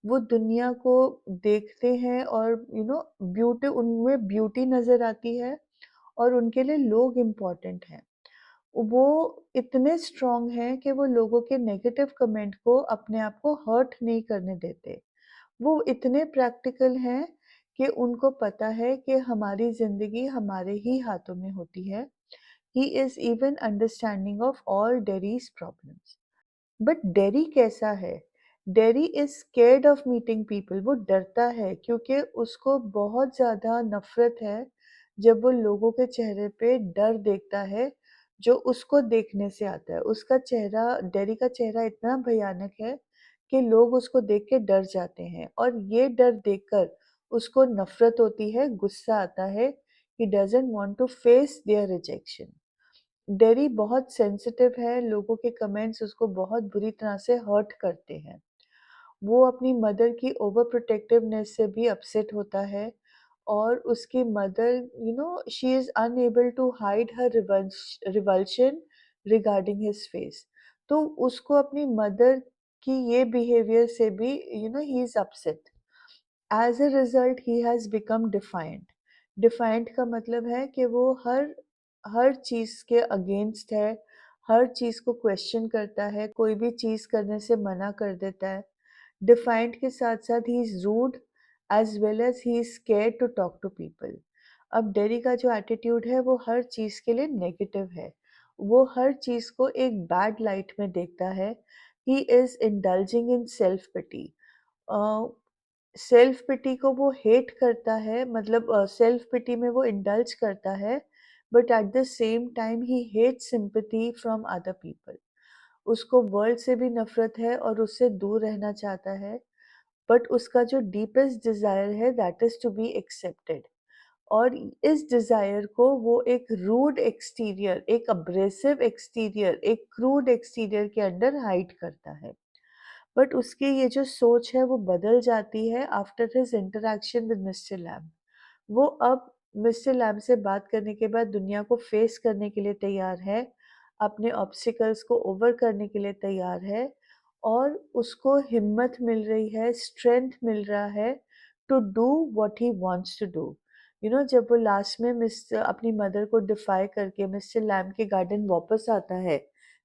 वो दुनिया को देखते हैं और ब्यूटी, उनमें ब्यूटी नज़र आती है और उनके लिए लोग इम्पोर्टेंट हैं. वो इतने स्ट्रॉन्ग हैं कि वो लोगों के नेगेटिव कमेंट को अपने आप को हर्ट नहीं करने देते. वो इतने प्रैक्टिकल हैं कि उनको पता है कि हमारी ज़िंदगी हमारे ही हाथों में होती है. He is even understanding of all Derry's problems. But Derry कैसा है? Derry is scared of meeting people. वो डरता है क्योंकि उसको बहुत ज़्यादा नफ़रत है जब वो लोगों के चेहरे पे डर देखता है जो उसको देखने से आता है. उसका चेहरा, डेरी का चेहरा इतना भयानक है कि लोग उसको देख के डर जाते हैं और ये डर देखकर उसको नफ़रत होती है, गुस्सा आता है. He doesn't want to face their rejection. Derry बहुत सेंसिटिव है, लोगों के कमेंट्स उसको बहुत बुरी तरह से हर्ट करते हैं। वो अपनी मदर की ओवर प्रोटेक्टिवनेस से भी अपसेट होता है और उसकी mother she is unable to hide her revulsion regarding his face. तो उसको अपनी मदर की ये बिहेवियर से भी he is upset. As a result he has become defiant. Defiant का मतलब है कि वो हर चीज़ के अगेंस्ट है, हर चीज़ को क्वेश्चन करता है, कोई भी चीज़ करने से मना कर देता है। डिफाइंट के साथ-साथ he is rude as well as he is scared to talk to people. अब डेरी का जो एटीट्यूड है वो हर चीज़ के लिए नेगेटिव है। वो हर चीज़ को एक बैड लाइट में देखता है। He is indulging in self pity. Uh, self pity को वो हेट करता है, मतलब सेल्फ पिटी में वो इंडल्ज करता है, but at the same time he hates sympathy from other people. उसको वर्ल्ड से भी नफ़रत है और उससे दूर रहना चाहता है, बट उसका जो डीपेस्ट डिज़ायर है that is to be accepted. और इस डिज़ायर को वो एक रूड एक्सटीरियर, एक अब्रेसिव एक्सटीरियर, एक क्रूड एक्सटीरियर के अंडर हाइड करता है। बट उसकी ये जो सोच है वो बदल जाती है after his interaction with mister lamb. वो अब मिस्टर लैम्ब से बात करने के बाद दुनिया को फेस करने के लिए तैयार है, अपने ऑब्स्टिकल्स को ओवर करने के लिए तैयार है और उसको हिम्मत मिल रही है, स्ट्रेंथ मिल रहा है to do what he wants to do. जब वो लास्ट में मिस्टर अपनी मदर को डिफाई करके मिस्टर लैम्ब के गार्डन वापस आता है,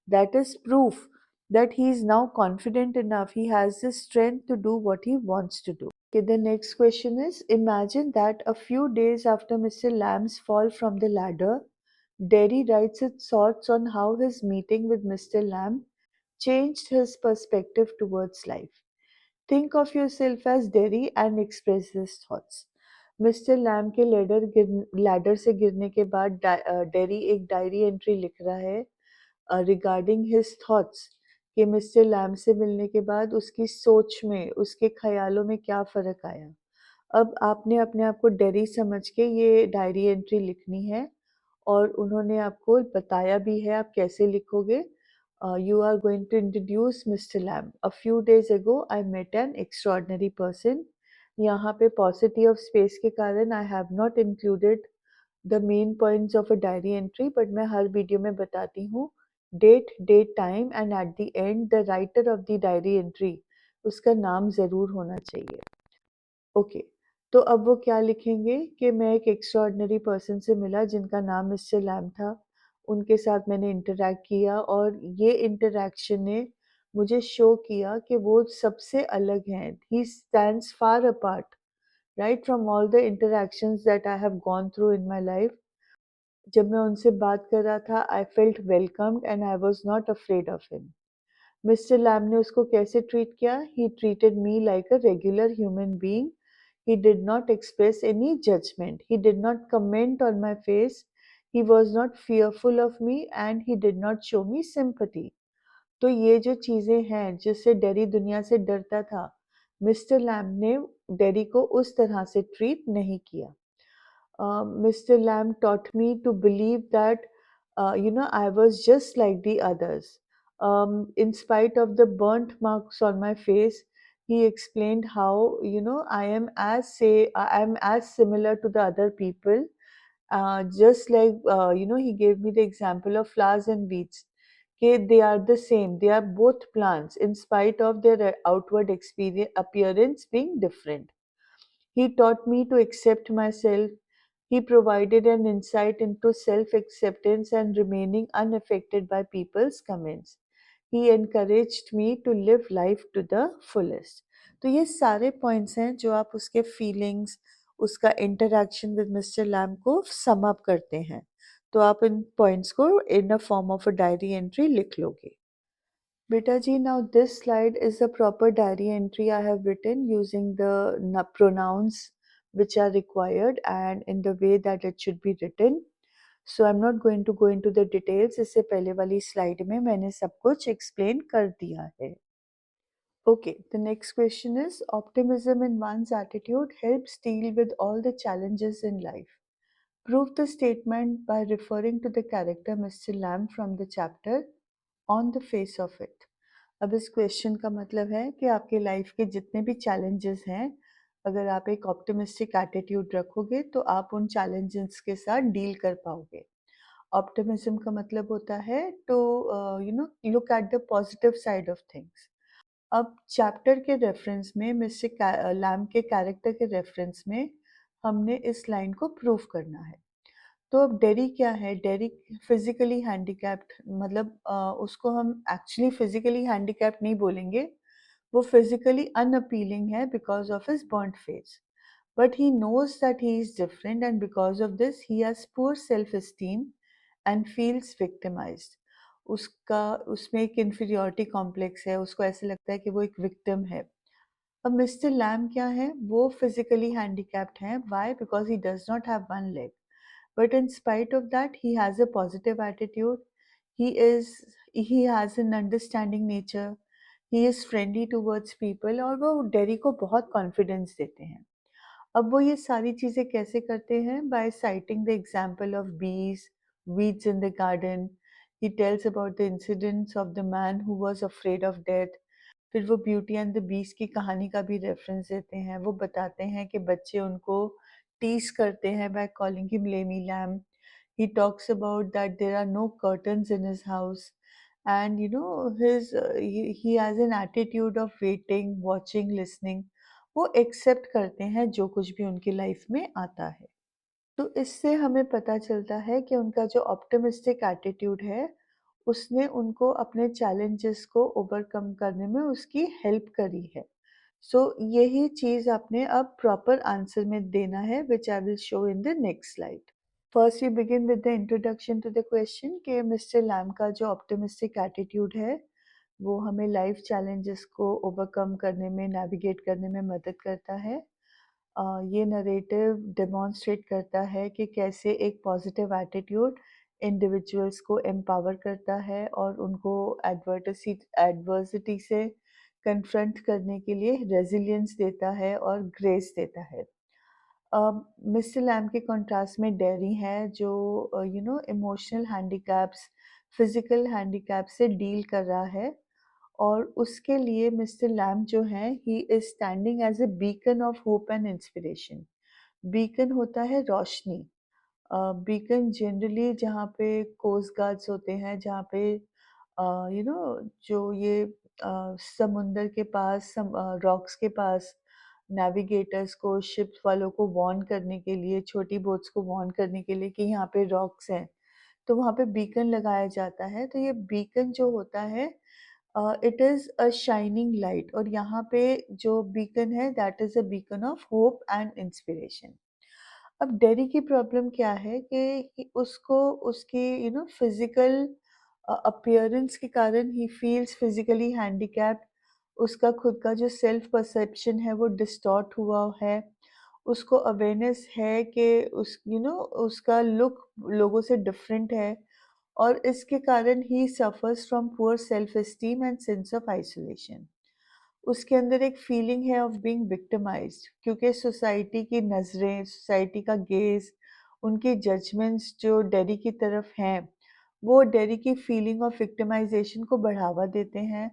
that is proof that he is now confident enough, he has the strength to do what he wants to do. Okay, the next question is, imagine that a few days after Mr. Lamb's fall from the ladder, Derry writes his thoughts on how his meeting with Mr. Lamb changed his perspective towards life. Think of yourself as Derry and express his thoughts. Mister Lamb के ladder से गिरने के बाद dairy एक diary entry लिख रहा है regarding his thoughts कि मिस्टर लैम से मिलने के बाद उसकी सोच में, उसके ख़्यालों में क्या फ़र्क आया। अब आपने अपने आप को डेरी समझ के ये डायरी एंट्री लिखनी है और उन्होंने आपको बताया भी है आप कैसे लिखोगे। You are going to introduce Mister Lamb. A few days ago I met an extraordinary person. यहाँ पे पॉसिटी ऑफ स्पेस के कारण I have not included the main points of a diary entry, but मैं हर video में बताती हूँ date, time and at the end the writer of the diary entry, उसका नाम ज़रूर होना चाहिए। ओके, तो अब वो क्या लिखेंगे कि मैं एक एक्स्ट्राऑर्डिनरी पर्सन से मिला जिनका नाम मिस्टर लैम था। उनके साथ मैंने इंटरैक्ट किया और ये इंटरैक्शन ने मुझे शो किया कि वो सबसे अलग हैं। He stands far apart, right, from all the interactions that I have gone through in my life. जब मैं उनसे बात कर रहा था, I felt welcomed and I was not afraid of him. Mister Lamb ने उसको कैसे ट्रीट किया? He treated me like a regular human being. He did not express any judgment. He did not comment on my face. He was not fearful of me and he did not show me sympathy. तो ये जो चीज़ें हैं जिससे dairy दुनिया से डरता था, मिस्टर लैम्ब ने डेरी को उस तरह से ट्रीट नहीं किया। Mr. Lamb taught me to believe that, I was just like the others. In spite of the burnt marks on my face, he explained how, I am as similar to the other people. Just like, he gave me the example of flowers and weeds. Okay, they are the same. They are both plants in spite of their outward appearance being different. He taught me to accept myself. He provided an insight into self acceptance and remaining unaffected by people's comments. He encouraged me to live life to the fullest. तो ये सारे points हैं जो आप उसके feelings, उसका interaction with Mister Lamb को sum up करते हैं। तो आप इन पॉइंट्स को in a form of a diary entry लिख लोगे। Beta ji, now this slide is a proper diary entry I have written using the pronouns which are required and in the way that it should be written. So I'm not going to go into the details. इससे पहले वाली slide में मैंने सब कुछ explain कर दिया है. Okay, the next question is, optimism in one's attitude helps deal with all the challenges in life. Prove the statement by referring to the character Mr. Lamb from the chapter On the Face of It. अब इस question का मतलब है कि आपके life के जितने भी चैलेंजेस हैं, अगर आप एक ऑप्टिमिस्टिक एटीट्यूड रखोगे तो आप उन चैलेंजेस के साथ डील कर पाओगे। ऑप्टिमिज्म का मतलब होता है to look at the positive side of things. अब चैप्टर के रेफरेंस में मिस्टर लैम्ब के कैरेक्टर के रेफरेंस में हमने इस लाइन को प्रूव करना है। तो अब डेरी क्या है? डेरी फिज़िकली हैंडिकैप्ड, मतलब उसको हम एक्चुअली फिज़िकली हैंडिकैप्ड नहीं बोलेंगे, वो फिज़िकली अनअपीलिंग है because of his burned face. But he knows that he is different, and because of this, he has poor self esteem and feels victimized. उसका उसमें एक इन्फीरियॉरिटी कॉम्प्लेक्स है, उसको ऐसे लगता है कि वो एक विक्टिम है। अब मिस्टर लैम क्या है? वो फिजिकली हैंडिकैप्ड हैं। Why? Because he does not have one leg, but in spite of that he has a positive attitude. He is he has an understanding nature. He is friendly towards people और वो dairy को बहुत confidence देते हैं। अब वो ये सारी चीज़ें कैसे करते हैं? By citing the example of bees, weeds in the garden. He tells about the incidents of the man who was afraid of death. फिर वो ब्यूटी एंड द बीस्ट की कहानी का भी रेफरेंस देते हैं। वो बताते हैं कि बच्चे उनको टीज़ करते हैं by calling him Lamey Lamb. He talks about that there are no curtains in his house, and his he has an attitude of waiting, watching, listening. वो एक्सेप्ट करते हैं जो कुछ भी उनकी लाइफ में आता है। तो इससे हमें पता चलता है कि उनका जो ऑप्टिमिस्टिक एटीट्यूड है, उसने उनको अपने चैलेंजेस को ओवरकम करने में उसकी हेल्प करी है। सो यही चीज़ आपने अब प्रॉपर आंसर में देना है, which I will show in the next slide. First we begin with the introduction to the question कि मिस्टर लैम का जो ऑप्टिमिस्टिक एटीट्यूड है, वो हमें लाइफ चैलेंजेस को ओवरकम करने में, नेविगेट करने में मदद करता है। ये नरेटिव डेमॉन्स्ट्रेट करता है कि कैसे एक पॉजिटिव एटीट्यूड इंडिविजुअल्स को एम्पावर करता है और उनको एडवर्सिटी से कन्फ्रंट करने के लिए रेजिलियंस देता है और ग्रेस देता है। मिस्टर लैम के कॉन्ट्रास्ट में डेरी है जो इमोशनल हैंडीकैप्स, फिजिकल हैंडीकैप से डील कर रहा है, और उसके लिए मिस्टर लैम जो हैं, he is standing as a beacon of hope and inspiration. Beacon होता है रोशनी। बीकन जनरली जहाँ पे कोस्ट गार्ड्स होते हैं, जहाँ पे जो ये समुंदर के पास, रॉक्स के पास नेविगेटर्स को, शिप्स वालों को वार्न करने के लिए, छोटी बोट्स को वार्न करने के लिए कि यहाँ पे रॉक्स हैं, तो वहाँ पे बीकन लगाया जाता है। तो ये बीकन जो होता है, it is a shining light, और यहाँ पे जो बीकन है, that is a beacon of hope and inspiration. अब डेरी की प्रॉब्लम क्या है कि उसको उसकी फिजिकल अपीयरेंस के कारण ही फील्स फिजिकली हैंडीकैप्ड। उसका खुद का जो सेल्फ परसेप्शन है वो डिस्टॉर्ट हुआ है। उसको अवेयरनेस है कि उसका लुक लोगों से डिफरेंट है, और इसके कारण he suffers from poor self esteem and sense of isolation. उसके अंदर एक फीलिंग है ऑफ बीइंग विक्टिमाइज्ड, क्योंकि सोसाइटी की नज़रें, सोसाइटी का गेज़, उनके जजमेंट्स जो डेरी की तरफ हैं, वो डेरी की फीलिंग ऑफ विक्टिमाइज़ेशन को बढ़ावा देते हैं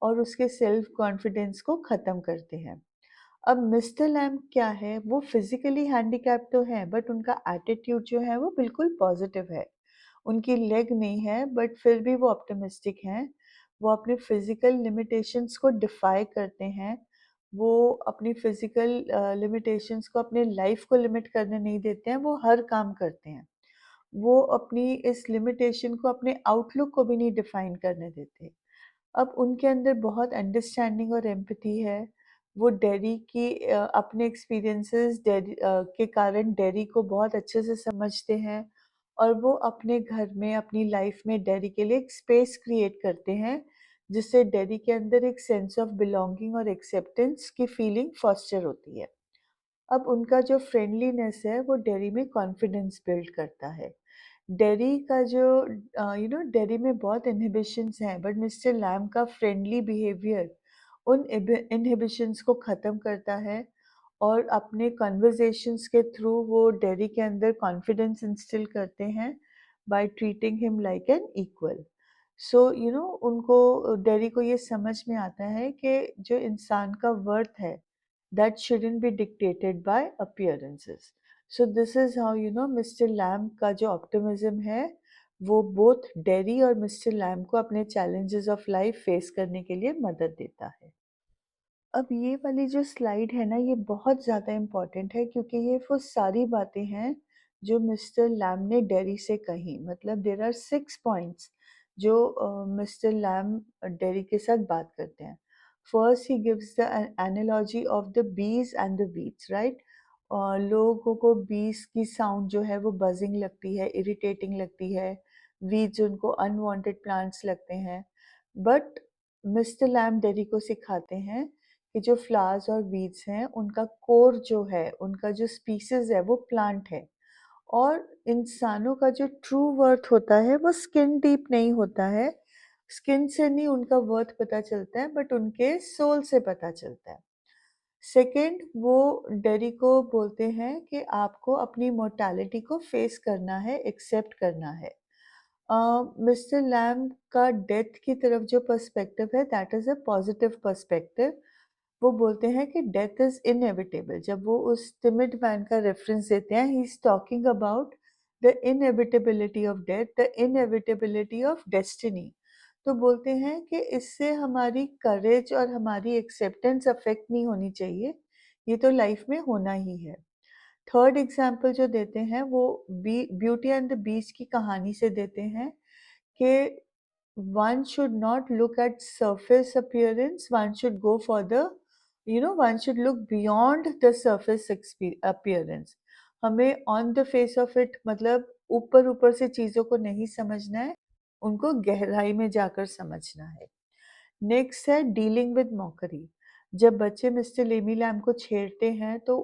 और उसके सेल्फ कॉन्फिडेंस को ख़त्म करते हैं। अब मिस्टर लैम्ब क्या है? वो फिज़िकली हैंडीकैप्ड तो हैं, बट उनका एटीट्यूड जो है वो बिल्कुल पॉज़िटिव है। उनकी लेग नहीं है, बट फिर भी वो ऑप्टिमिस्टिक हैं। वो अपने फिज़िकल लिमिटेशंस को डिफ़ाई करते हैं। वो अपनी फिज़िकल लिमिटेशंस को अपने लाइफ़ को लिमिट करने नहीं देते हैं, वो हर काम करते हैं। वो अपनी इस लिमिटेशन को अपने आउटलुक को भी नहीं डिफ़ाइन करने देते। अब उनके अंदर बहुत अंडरस्टैंडिंग और एम्पैथी है। वो डेरी की अपने एक्सपीरियंसेस के कारण डेरी को बहुत अच्छे से समझते हैं, और वो अपने घर में, अपनी लाइफ में डेरी के लिए एक स्पेस क्रिएट करते हैं, जिससे डेरी के अंदर एक सेंस ऑफ बिलॉन्गिंग और एक्सेप्टेंस की फीलिंग फॉस्टर होती है। अब उनका जो फ्रेंडलीनेस है, वो डेरी में कॉन्फिडेंस बिल्ड करता है। डेरी का जो डेरी में बहुत इन्हिबिशंस हैं, बट मिस्टर लैम्ब का फ्रेंडली बिहेवियर उन इन्हिबिशंस को ख़त्म करता है, और अपने कन्वर्सेशंस के थ्रू वो डेरी के अंदर कॉन्फिडेंस इंस्टिल करते हैं by treating him like an equal. So उनको डेरी को ये समझ में आता है कि जो इंसान का वर्थ है that shouldn't be dictated by appearances. So this is how Mr Lamb का जो ऑप्टिमिज्म है वो बोथ डेरी और मिस्टर लैम को अपने चैलेंजेस ऑफ लाइफ फेस करने के लिए मदद देता है। अब ये वाली जो स्लाइड है ना, ये बहुत ज़्यादा इम्पोर्टेंट है क्योंकि ये वो सारी बातें हैं जो मिस्टर लैम ने डेरी से कही। मतलब देयर आर 6 पॉइंट्स जो मिस्टर लैम डेरी के साथ बात करते हैं। First he gives the analogy of the bees and the weeds, right? और लोगों को बीज की साउंड जो है वो बजिंग लगती है, इरिटेटिंग लगती है। वीड्स उनको अनवांटेड प्लांट्स लगते हैं। बट मिस्टर लैम डेरी को सिखाते हैं कि जो फ्लावर्स और वीड्स हैं उनका कोर जो है, उनका जो स्पीसीज है वो प्लांट है। और इंसानों का जो ट्रू वर्थ होता है वो स्किन डीप नहीं होता है। स्किन से नहीं उनका वर्थ पता चलता है बट उनके सोल से पता चलता है। सेकंड, वो डेरी को बोलते हैं कि आपको अपनी मोर्टालिटी को फेस करना है, एक्सेप्ट करना है। मिस्टर लैम का डेथ की तरफ जो पर्सपेक्टिव है that is a positive perspective. वो बोलते हैं कि डेथ इज़ इनएविटेबल। जब वो उस टिमिड मैन का रेफरेंस देते हैं, he is talking about the inevitability of death, the inevitability of destiny. तो बोलते हैं कि इससे हमारी करेज और हमारी एक्सेप्टेंस अफेक्ट नहीं होनी चाहिए, ये तो लाइफ में होना ही है। थर्ड एग्जाम्पल जो देते हैं वो ब्यूटी एंड द बीस्ट की कहानी से देते हैं कि one should not look at surface appearance, one should go for the one should look beyond the surface appearance. हमें on the face of it मतलब ऊपर ऊपर से चीज़ों को नहीं समझना है, उनको गहराई में जाकर समझना है। नेक्स्ट है डीलिंग विद मॉकरी। जब बच्चे मिस्टर लेमी लैम को छेड़ते हैं तो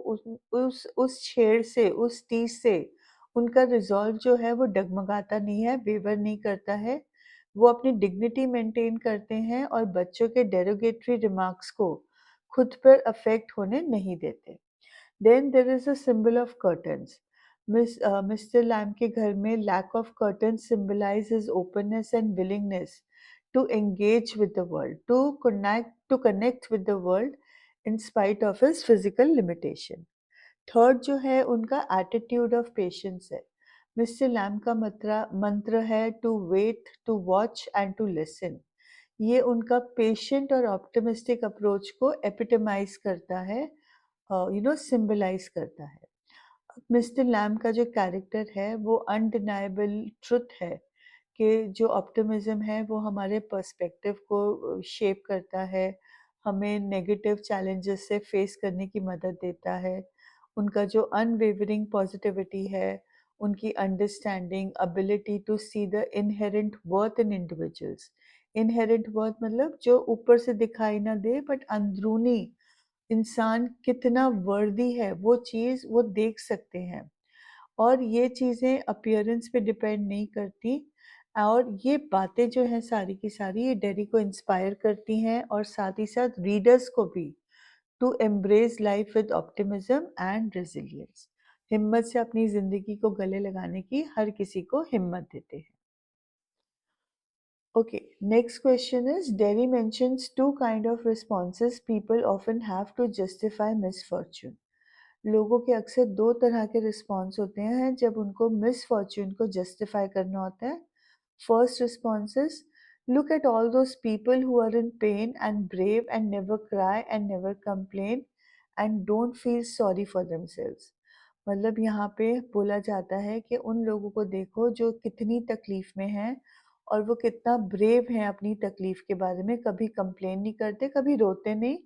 उस छेड़ से, उस टीस से उनका रिजॉल्व जो है वो डगमगाता नहीं है, वेवर नहीं करता है। वो अपनी डिग्निटी मेंटेन करते हैं और बच्चों के डेरोगेटरी रिमार्क्स को खुद पर अफेक्ट होने नहीं देते। Then there is a symbol of curtains. Mr Lamb के घर में lack of curtains symbolize his openness and willingness to engage with the world, to connect with the world in spite of his physical limitation. Third जो है उनका attitude of patience है। Mr Lamb का मंत्र है to wait, to watch and to listen. ये उनका patient और ऑप्टिमिस्टिक अप्रोच को एपिटमाइज करता है, सिंबलाइज करता है। मिस्टर लैम का जो कैरेक्टर है वो अनडिनाइबल ट्रुथ है कि जो ऑप्टिमिज्म है वो हमारे पर्सपेक्टिव को शेप करता है, हमें नेगेटिव चैलेंजेस से फेस करने की मदद देता है। उनका जो अनवेवरिंग पॉजिटिविटी है, उनकी understanding, ability to see the inherent worth in individuals. Inherent worth मतलब जो ऊपर से दिखाई ना दे बट अंदरूनी इंसान कितना वर्दी है वो चीज़ वो देख सकते हैं। और ये चीज़ें अपीयरेंस पे डिपेंड नहीं करती। और ये बातें जो हैं सारी की सारी ये डेरी को इंस्पायर करती हैं और साथ ही साथ रीडर्स को भी to embrace life with optimism and resilience. हिम्मत से अपनी ज़िंदगी को गले लगाने की हर किसी को हिम्मत देते हैं। Okay, next question is Derry mentions two kind of responses people often have to justify misfortune. लोगों के अक्सर दो तरह के रिस्पॉन्स होते हैं जब उनको मिसफॉर्च्यून को जस्टिफाई करना होता है। First response is look at all those people who are in pain and brave and never cry and never complain and don't feel sorry for themselves. मतलब यहाँ पे बोला जाता है कि उन लोगों को देखो जो कितनी तकलीफ में हैं और वो कितना ब्रेव हैं अपनी तकलीफ के बारे में, कभी कंप्लेन नहीं करते, कभी रोते नहीं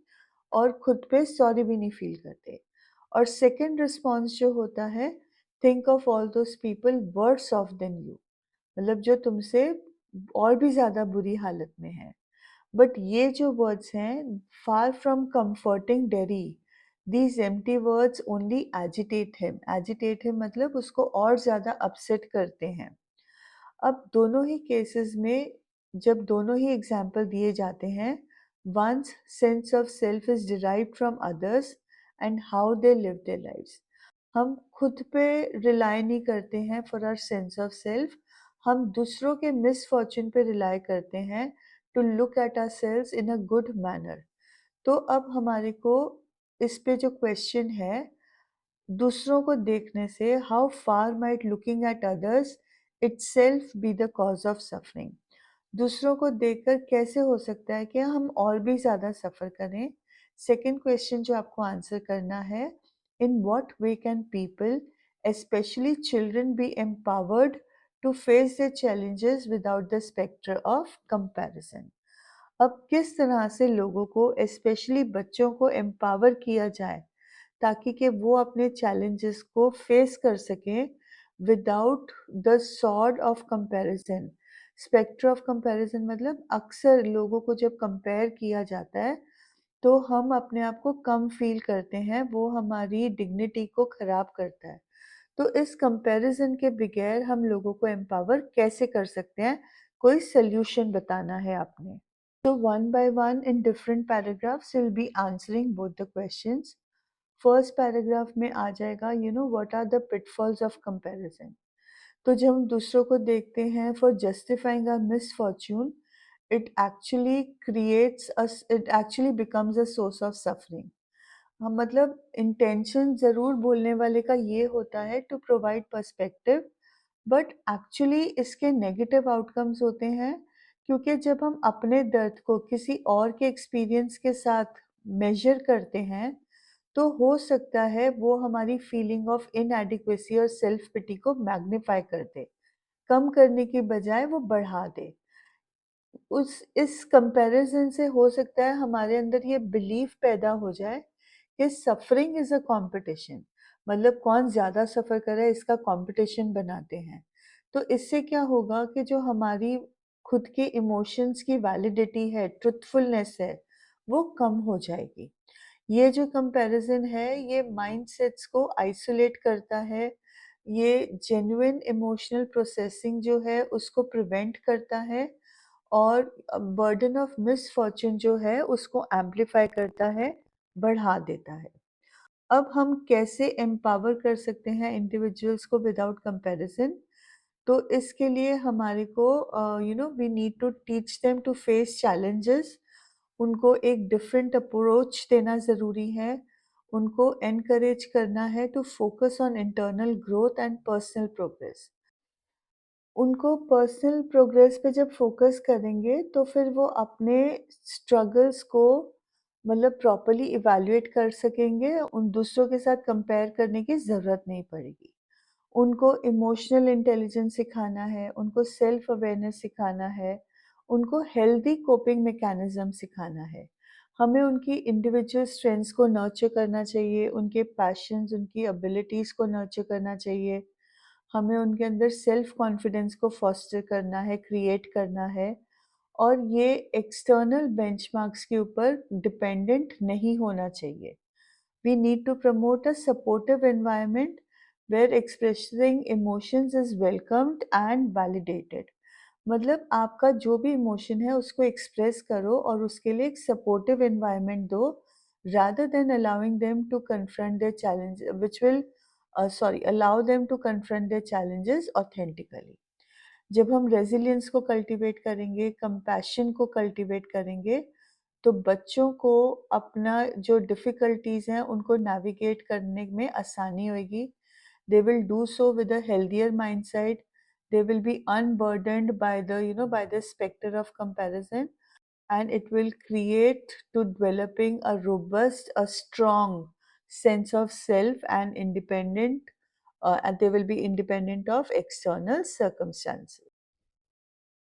और खुद पे सॉरी भी नहीं फील करते। और सेकंड रिस्पॉन्स जो होता है, think of all those people worse off than you. मतलब जो तुमसे और भी ज़्यादा बुरी हालत में है। बट ये जो वर्ड्स हैं, far from comforting dairy, these empty words only agitate him. Agitate him मतलब उसको और ज़्यादा अपसेट करते हैं। अब दोनों ही केसेस में जब दोनों ही एग्जाम्पल दिए जाते हैं, once sense of self is derived from others and how they live their lives. हम खुद पे रिलाई नहीं करते हैं for our sense of self, हम दूसरों के मिसफॉर्चून पे रिलाई करते हैं to look at ourselves in a good manner. तो अब हमारे को इस पे जो क्वेश्चन है, दूसरों को देखने से how far might looking at others itself be the cause of suffering. दूसरों को देखकर कैसे हो सकता है कि हम और भी ज़्यादा सफ़र करें? सेकंड क्वेश्चन जो आपको आंसर करना है, in what way can people, specially children, be empowered to face the challenges without the spectre of comparison? अब किस तरह से लोगों को, स्पेशली बच्चों को एम्पावर किया जाए ताकि कि वो अपने चैलेंजेस को फेस कर सकें without the sword of comparison. Spectre of comparison मतलब अक्सर लोगों को जब कंपेयर किया जाता है तो हम अपने आप को कम फील करते हैं, वो हमारी डिग्निटी को खराब करता है। तो इस कंपैरिजन के बगैर हम लोगों को एम्पावर कैसे कर सकते हैं? कोई सॉल्यूशन बताना है आपने। So one by one in different paragraphs we'll be answering both the questions. First paragraph में आ जाएगा what are the pitfalls of comparison. तो जब हम दूसरों को देखते हैं for justifying a misfortune, it actually becomes a source of suffering. हम मतलब इंटेंशन ज़रूर बोलने वाले का ये होता है to provide perspective, but actually इसके नेगेटिव आउटकम्स होते हैं, क्योंकि जब हम अपने दर्द को किसी और के एक्सपीरियंस के साथ मेजर करते हैं तो हो सकता है वो हमारी फीलिंग ऑफ इनएडिक्वेसी और सेल्फ पिटी को मैग्नीफाई कर दे, कम करने की बजाय वो बढ़ा दे। उस इस कंपैरिजन से हो सकता है हमारे अंदर ये बिलीफ पैदा हो जाए कि सफरिंग इज़ अ कॉम्पिटिशन, मतलब कौन ज़्यादा सफ़र कर रहा है इसका कॉम्पिटिशन बनाते हैं। तो इससे क्या होगा कि जो हमारी खुद के इमोशंस की वैलिडिटी है, ट्रुथफुलनेस है, वो कम हो जाएगी। ये जो कंपैरिजन है ये माइंडसेट्स को आइसोलेट करता है, ये जेन्युइन इमोशनल प्रोसेसिंग जो है उसको प्रिवेंट करता है, और बर्डन ऑफ मिसफॉर्च्यून जो है उसको एम्प्लीफाई करता है, बढ़ा देता है। अब हम कैसे एम्पावर कर सकते हैं इंडिविजुअल्स को विदाउट कंपैरिजन? तो इसके लिए हमारे को we need to teach them to face challenges. उनको एक डिफरेंट अप्रोच देना ज़रूरी है। उनको एनकरेज करना है to focus on internal growth and personal progress. उनको पर्सनल प्रोग्रेस पे जब फोकस करेंगे तो फिर वो अपने स्ट्रगल्स को मतलब प्रॉपर्ली इवैल्यूएट कर सकेंगे, उन दूसरों के साथ कंपेयर करने की ज़रूरत नहीं पड़ेगी। उनको इमोशनल इंटेलिजेंस सिखाना है, उनको सेल्फ अवेयरनेस सिखाना है, उनको हेल्दी कोपिंग मैकेनिज़्म सिखाना है। हमें उनकी इंडिविजुअल स्ट्रेंथ्स को नर्चर करना चाहिए, उनके पैशन्स, उनकी एबिलिटीज़ को नर्चर करना चाहिए। हमें उनके अंदर सेल्फ कॉन्फिडेंस को फॉस्टर करना है, क्रिएट करना है, और ये एक्सटर्नल बेंचमार्क्स के ऊपर डिपेंडेंट नहीं होना चाहिए। We need to promote a supportive environment where expressing emotions is welcomed and validated. मतलब आपका जो भी इमोशन है उसको एक्सप्रेस करो और उसके लिए एक सपोर्टिव एनवायरनमेंट दो, rather than allowing them to confront their challenge which will allow them to confront their challenges authentically. जब हम रेजिलियंस को कल्टीवेट करेंगे, कंपैशन को कल्टीवेट करेंगे, तो बच्चों को अपना जो डिफ़िकल्टीज़ हैं उनको नेविगेट करने में आसानी होएगी। They will do so with a healthier mindset. They will be unburdened by the specter of comparison, and it will create to developing a robust, a strong sense of self and independent, and they will be independent of external circumstances.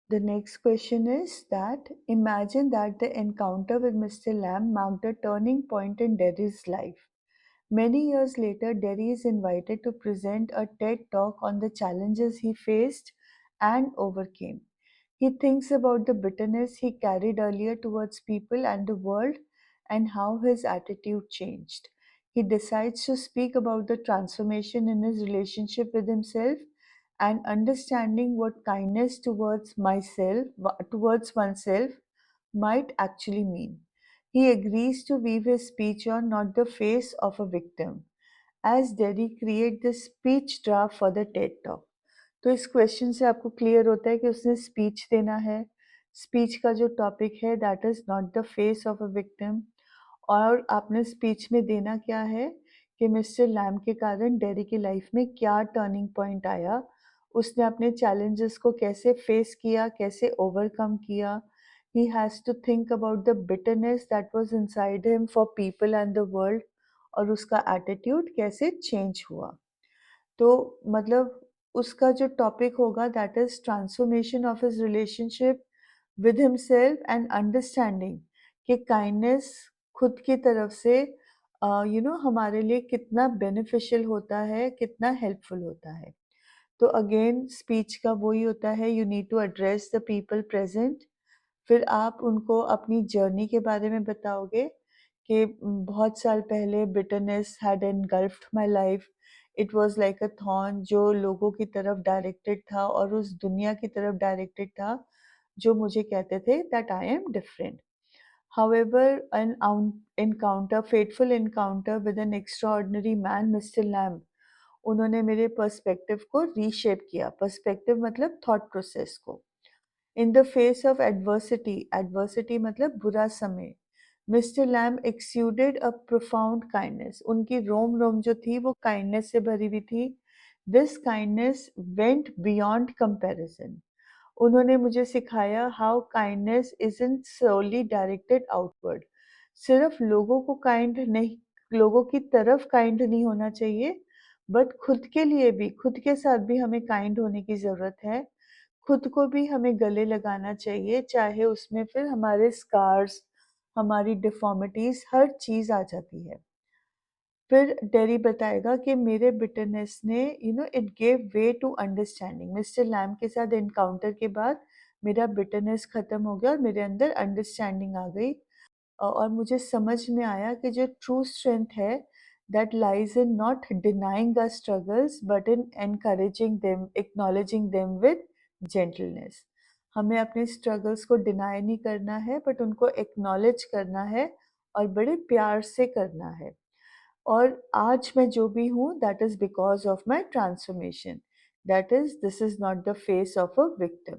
The next question is that imagine that the encounter with Mr. Lamb marked a turning point in Derry's life. Many years later, Derry is invited to present a TED talk on the challenges he faced and overcame. He thinks about the bitterness he carried earlier towards people and the world and how his attitude changed. He decides to speak about the transformation in his relationship with himself and understanding what kindness towards oneself might actually mean. He agrees to weave his speech on not the face of a victim, as Derry create the speech draft for the TED Talk. तो इस question से आपको clear होता है कि उसने speech देना है। स्पीच का जो टॉपिक है that is not the face of a victim, और आपने स्पीच में देना क्या है कि मिस्टर लैम के कारण डेरी की लाइफ में क्या टर्निंग पॉइंट आया, उसने अपने चैलेंजेस को कैसे फेस किया, कैसे ओवरकम किया। He has to think about the bitterness that was inside him for people and the world, और उसका एटीट्यूड कैसे चेंज हुआ। तो मतलब उसका जो टॉपिक होगा that is transformation of his relationship with himself and understanding कि काइंडनेस खुद की तरफ से हमारे लिए कितना बेनिफिशियल होता है, कितना हेल्पफुल होता है। तो अगेन स्पीच का वही होता है, you need to address the people present. फिर आप उनको अपनी जर्नी के बारे में बताओगे कि बहुत साल पहले bitterness had engulfed my life. It was like a thorn जो लोगों की तरफ डायरेक्टेड था और उस दुनिया की तरफ डायरेक्टेड था जो मुझे कहते थे that I am different. However, an fateful encounter with an extraordinary man, Mr. Lamb, उन्होंने मेरे पर्सपेक्टिव को रीशेप किया। पर्सपेक्टिव मतलब थॉट प्रोसेस को। In the face of adversity, adversity मतलब बुरा समय, mister Lamb exuded a profound kindness. उनकी रोम रोम जो थी वो काइंडनेस से भरी हुई थी। This kindness went beyond comparison. उन्होंने मुझे सिखाया how kindness isn't solely directed outward. सिर्फ लोगों को काइंड नहीं, लोगों की तरफ काइंड नहीं होना चाहिए, बट खुद के लिए भी, खुद के साथ भी हमें काइंड होने की ज़रूरत है। खुद को भी हमें गले लगाना चाहिए, चाहे उसमें फिर हमारे स्कार्स, हमारी डिफ़ॉर्मिटीज़ हर चीज़ आ जाती है। फिर डेरी बताएगा कि मेरे बिटरनेस ने it gave way to understanding. Mr Lamb के साथ एनकाउंटर के बाद मेरा बिटरनेस ख़त्म हो गया और मेरे अंदर अंडरस्टैंडिंग आ गई। और मुझे समझ में आया कि जो ट्रू स्ट्रेंथ है that lies in not denying our struggles but in encouraging them, acknowledging them with gentleness. हमें अपने स्ट्रगल्स को डिनाई नहीं करना है बट उनको एक्नॉलेज करना है और बड़े प्यार से करना है। और आज मैं जो भी हूँ that is because of my transformation, that is this is not the face of a victim.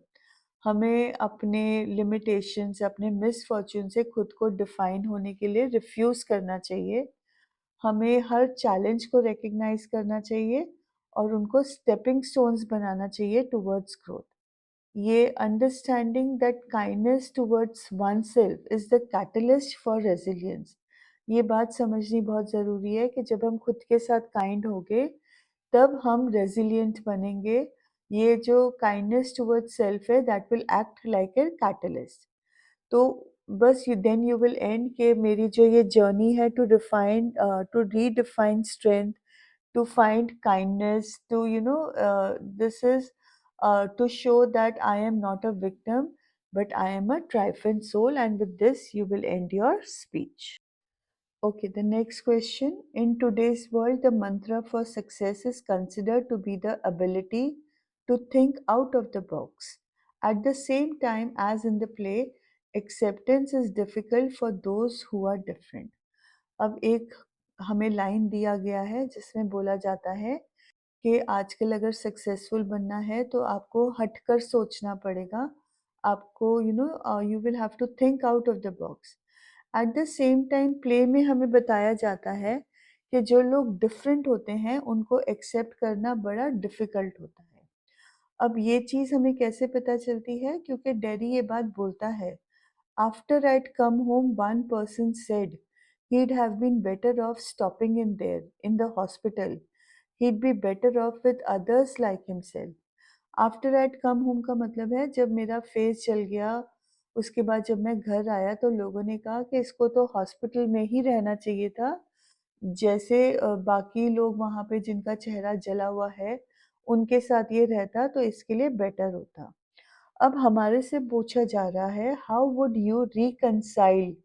हमें अपने लिमिटेशंस, अपने मिसफॉर्च्यून से खुद को डिफाइन होने के लिए रिफ्यूज़ करना चाहिए। हमें हर चैलेंज को रिकग्नाइज करना चाहिए और उनको स्टेपिंग स्टोन्स बनाना चाहिए टुवर्ड्स ग्रोथ। ये understanding that kindness towards oneself is the catalyst for resilience. ये बात समझनी बहुत ज़रूरी है कि जब हम खुद के साथ काइंड होंगे, तब हम रेज़िलिएंट बनेंगे। ये जो काइंडनेस टुवर्ड्स सेल्फ है that will act like a catalyst. तो बस you then you will end कि मेरी जो ये जर्नी है to redefine strength, to find kindness, to, this is to show that I am not a victim, but I am a triumphant soul. And with this, you will end your speech. Okay, the next question. In today's world, the mantra for success is considered to be the ability to think out of the box. At the same time, as in the play, acceptance is difficult for those who are different. अब एक हमें line दिया गया है जिसमें बोला जाता है कि आजकल अगर सक्सेसफुल बनना है तो आपको हटकर सोचना पड़ेगा। आपको you will have to think out of the box. At the same time play में हमें बताया जाता है कि जो लोग डिफरेंट होते हैं उनको एक्सेप्ट करना बड़ा डिफ़िकल्ट होता है। अब ये चीज़ हमें कैसे पता चलती है? क्योंकि डैडी ये बात बोलता है, after I'd come home, one person said he'd have been better off stopping in there, in the hospital. He'd be better off with others like himself. After I'd come home का मतलब है जब मेरा phase चल गया, उसके बाद जब मैं घर आया तो लोगों ने कहा कि इसको तो हॉस्पिटल में ही रहना चाहिए था। जैसे बाकी लोग वहाँ पे जिनका चेहरा जला हुआ है, उनके साथ ये रहता तो इसके लिए बेटर होता। अब हमारे से पूछा जा रहा है, how would you reconcile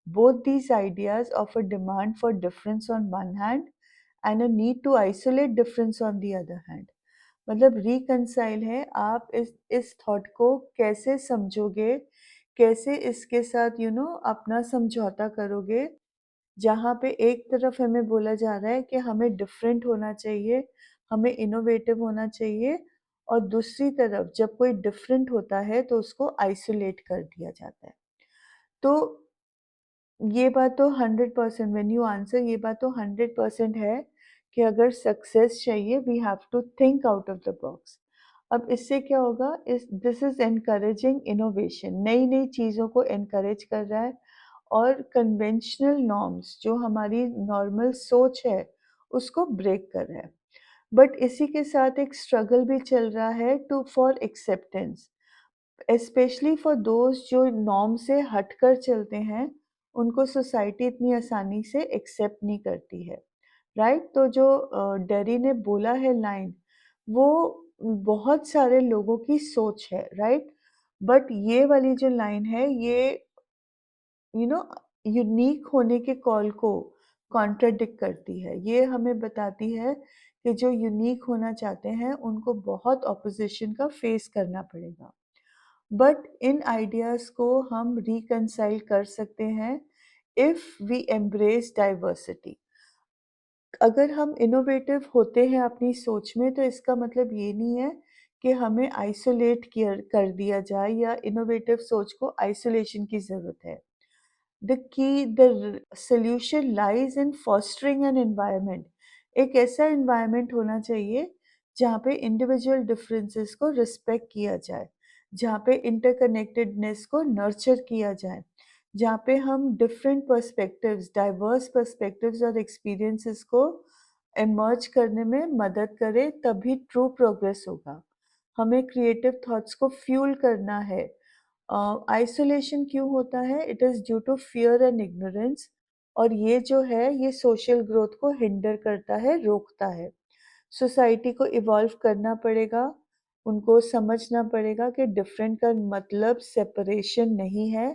both these ideas of a demand for difference on one hand and a need to isolate difference on the other hand? मतलब रिकंसाइल है, आप इस थॉट को कैसे समझोगे कैसे इसके साथ अपना समझौता करोगे, जहाँ पे एक तरफ हमें बोला जा रहा है कि हमें डिफरेंट होना चाहिए, हमें इनोवेटिव होना चाहिए, और दूसरी तरफ जब कोई डिफरेंट होता है तो उसको आइसोलेट कर दिया जाता है। तो ये बात तो 100% व्हेन यू आंसर, ये बात तो 100% है कि अगर सक्सेस चाहिए we have to think out of the box. अब इससे क्या होगा, इस दिस इज एनकरेजिंग इनोवेशन, नई नई चीज़ों को एनकरेज कर रहा है, और कन्वेंशनल नॉर्म्स जो हमारी नॉर्मल सोच है उसको ब्रेक कर रहा है। बट इसी के साथ एक स्ट्रगल भी चल रहा है to for acceptance, specially for दोस्त जो नॉर्म से हटकर चलते हैं, उनको सोसाइटी इतनी आसानी से एक्सेप्ट नहीं करती है, राइट? तो जो डेरी ने बोला है लाइन, वो बहुत सारे लोगों की सोच है, राइट? बट ये वाली जो लाइन है, ये यू नो यूनिक होने के कॉल को कॉन्ट्राडिक्ट करती है। ये हमें बताती है कि जो यूनिक होना चाहते हैं उनको बहुत ऑपोजिशन का फेस करना पड़ेगा। बट इन आइडियाज़ को हम रिकंसाइल कर सकते हैं इफ़ वी एम्ब्रेस डाइवर्सिटी। अगर हम इनोवेटिव होते हैं अपनी सोच में, तो इसका मतलब ये नहीं है कि हमें आइसोलेट किया कर दिया जाए या इनोवेटिव सोच को आइसोलेशन की ज़रूरत है। The solution lies in fostering an environment. एक ऐसा environment होना चाहिए जहाँ पे इंडिविजुअल डिफरेंसेस को रिस्पेक्ट किया जाए, जहाँ पे इंटरकनेक्टेडनेस को नर्चर किया जाए, जहाँ पे हम डिफरेंट पर्सपेक्टिव्स, डाइवर्स पर्सपेक्टिव्स और एक्सपीरियंसेस को इमर्ज करने में मदद करे, तभी ट्रू प्रोग्रेस होगा। हमें क्रिएटिव थॉट्स को फ्यूल करना है। आइसोलेशन क्यों होता है? It is due to fear and ignorance, और ये जो है ये सोशल ग्रोथ को हिंडर करता है, रोकता है। सोसाइटी को इवॉल्व करना पड़ेगा, उनको समझना पड़ेगा कि डिफरेंट का मतलब सेपरेशन नहीं है,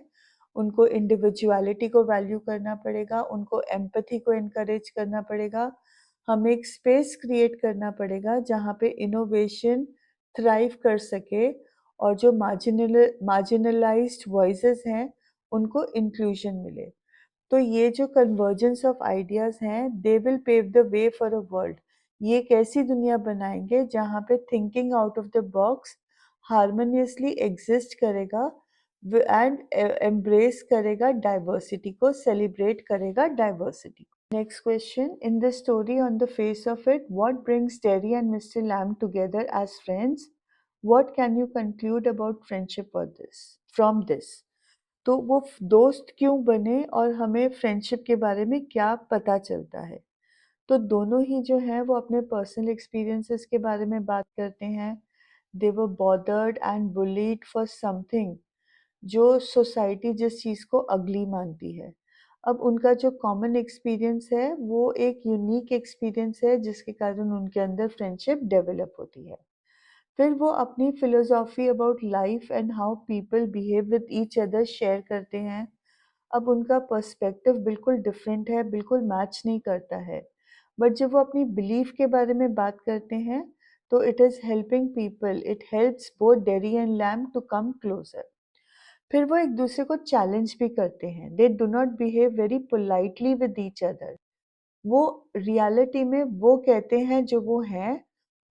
उनको इंडिविजुअलिटी को वैल्यू करना पड़ेगा, उनको एम्पैथी को एनकरेज करना पड़ेगा। हमें एक स्पेस क्रिएट करना पड़ेगा जहाँ पे इनोवेशन थ्राइव कर सके, और जो मार्जिनलाइज्ड वॉइसेस हैं उनको इंक्लूजन मिले। तो ये जो कन्वर्जेंस ऑफ आइडियाज़ हैं, they will pave the way for a world. ये एक ऐसी दुनिया बनाएंगे जहाँ पे thinking out of the box harmoniously exist करेगा, एंड एम्ब्रेस करेगा डाइवर्सिटी को, सेलिब्रेट करेगा डाइवर्सिटी को। Next question, in the story on the face of it, what brings Derry and mister Lamb together as friends? What can you conclude about friendship for this from this? तो वो दोस्त क्यों बने और हमें friendship के बारे में क्या पता चलता है? तो दोनों ही जो हैं वो अपने पर्सनल एक्सपीरियंसेस के बारे में बात करते हैं। They were bothered and bullied for something जो सोसाइटी जिस चीज़ को अगली मानती है। अब उनका जो कॉमन एक्सपीरियंस है वो एक यूनिक एक्सपीरियंस है, जिसके कारण उनके अंदर फ्रेंडशिप डेवलप होती है। फिर वो अपनी philosophy about life and how people behave with each other share करते हैं। अब उनका पर्सपेक्टिव बिल्कुल डिफरेंट है, बिल्कुल मैच नहीं करता है। बट जब वो अपनी बिलीफ के बारे में बात करते हैं, तो it is helping people, it helps both Derry and Lamb to come closer. फिर वो एक दूसरे को चैलेंज भी करते हैं। They do not behave very politely with each other. वो रियलिटी में वो कहते हैं जो वो हैं,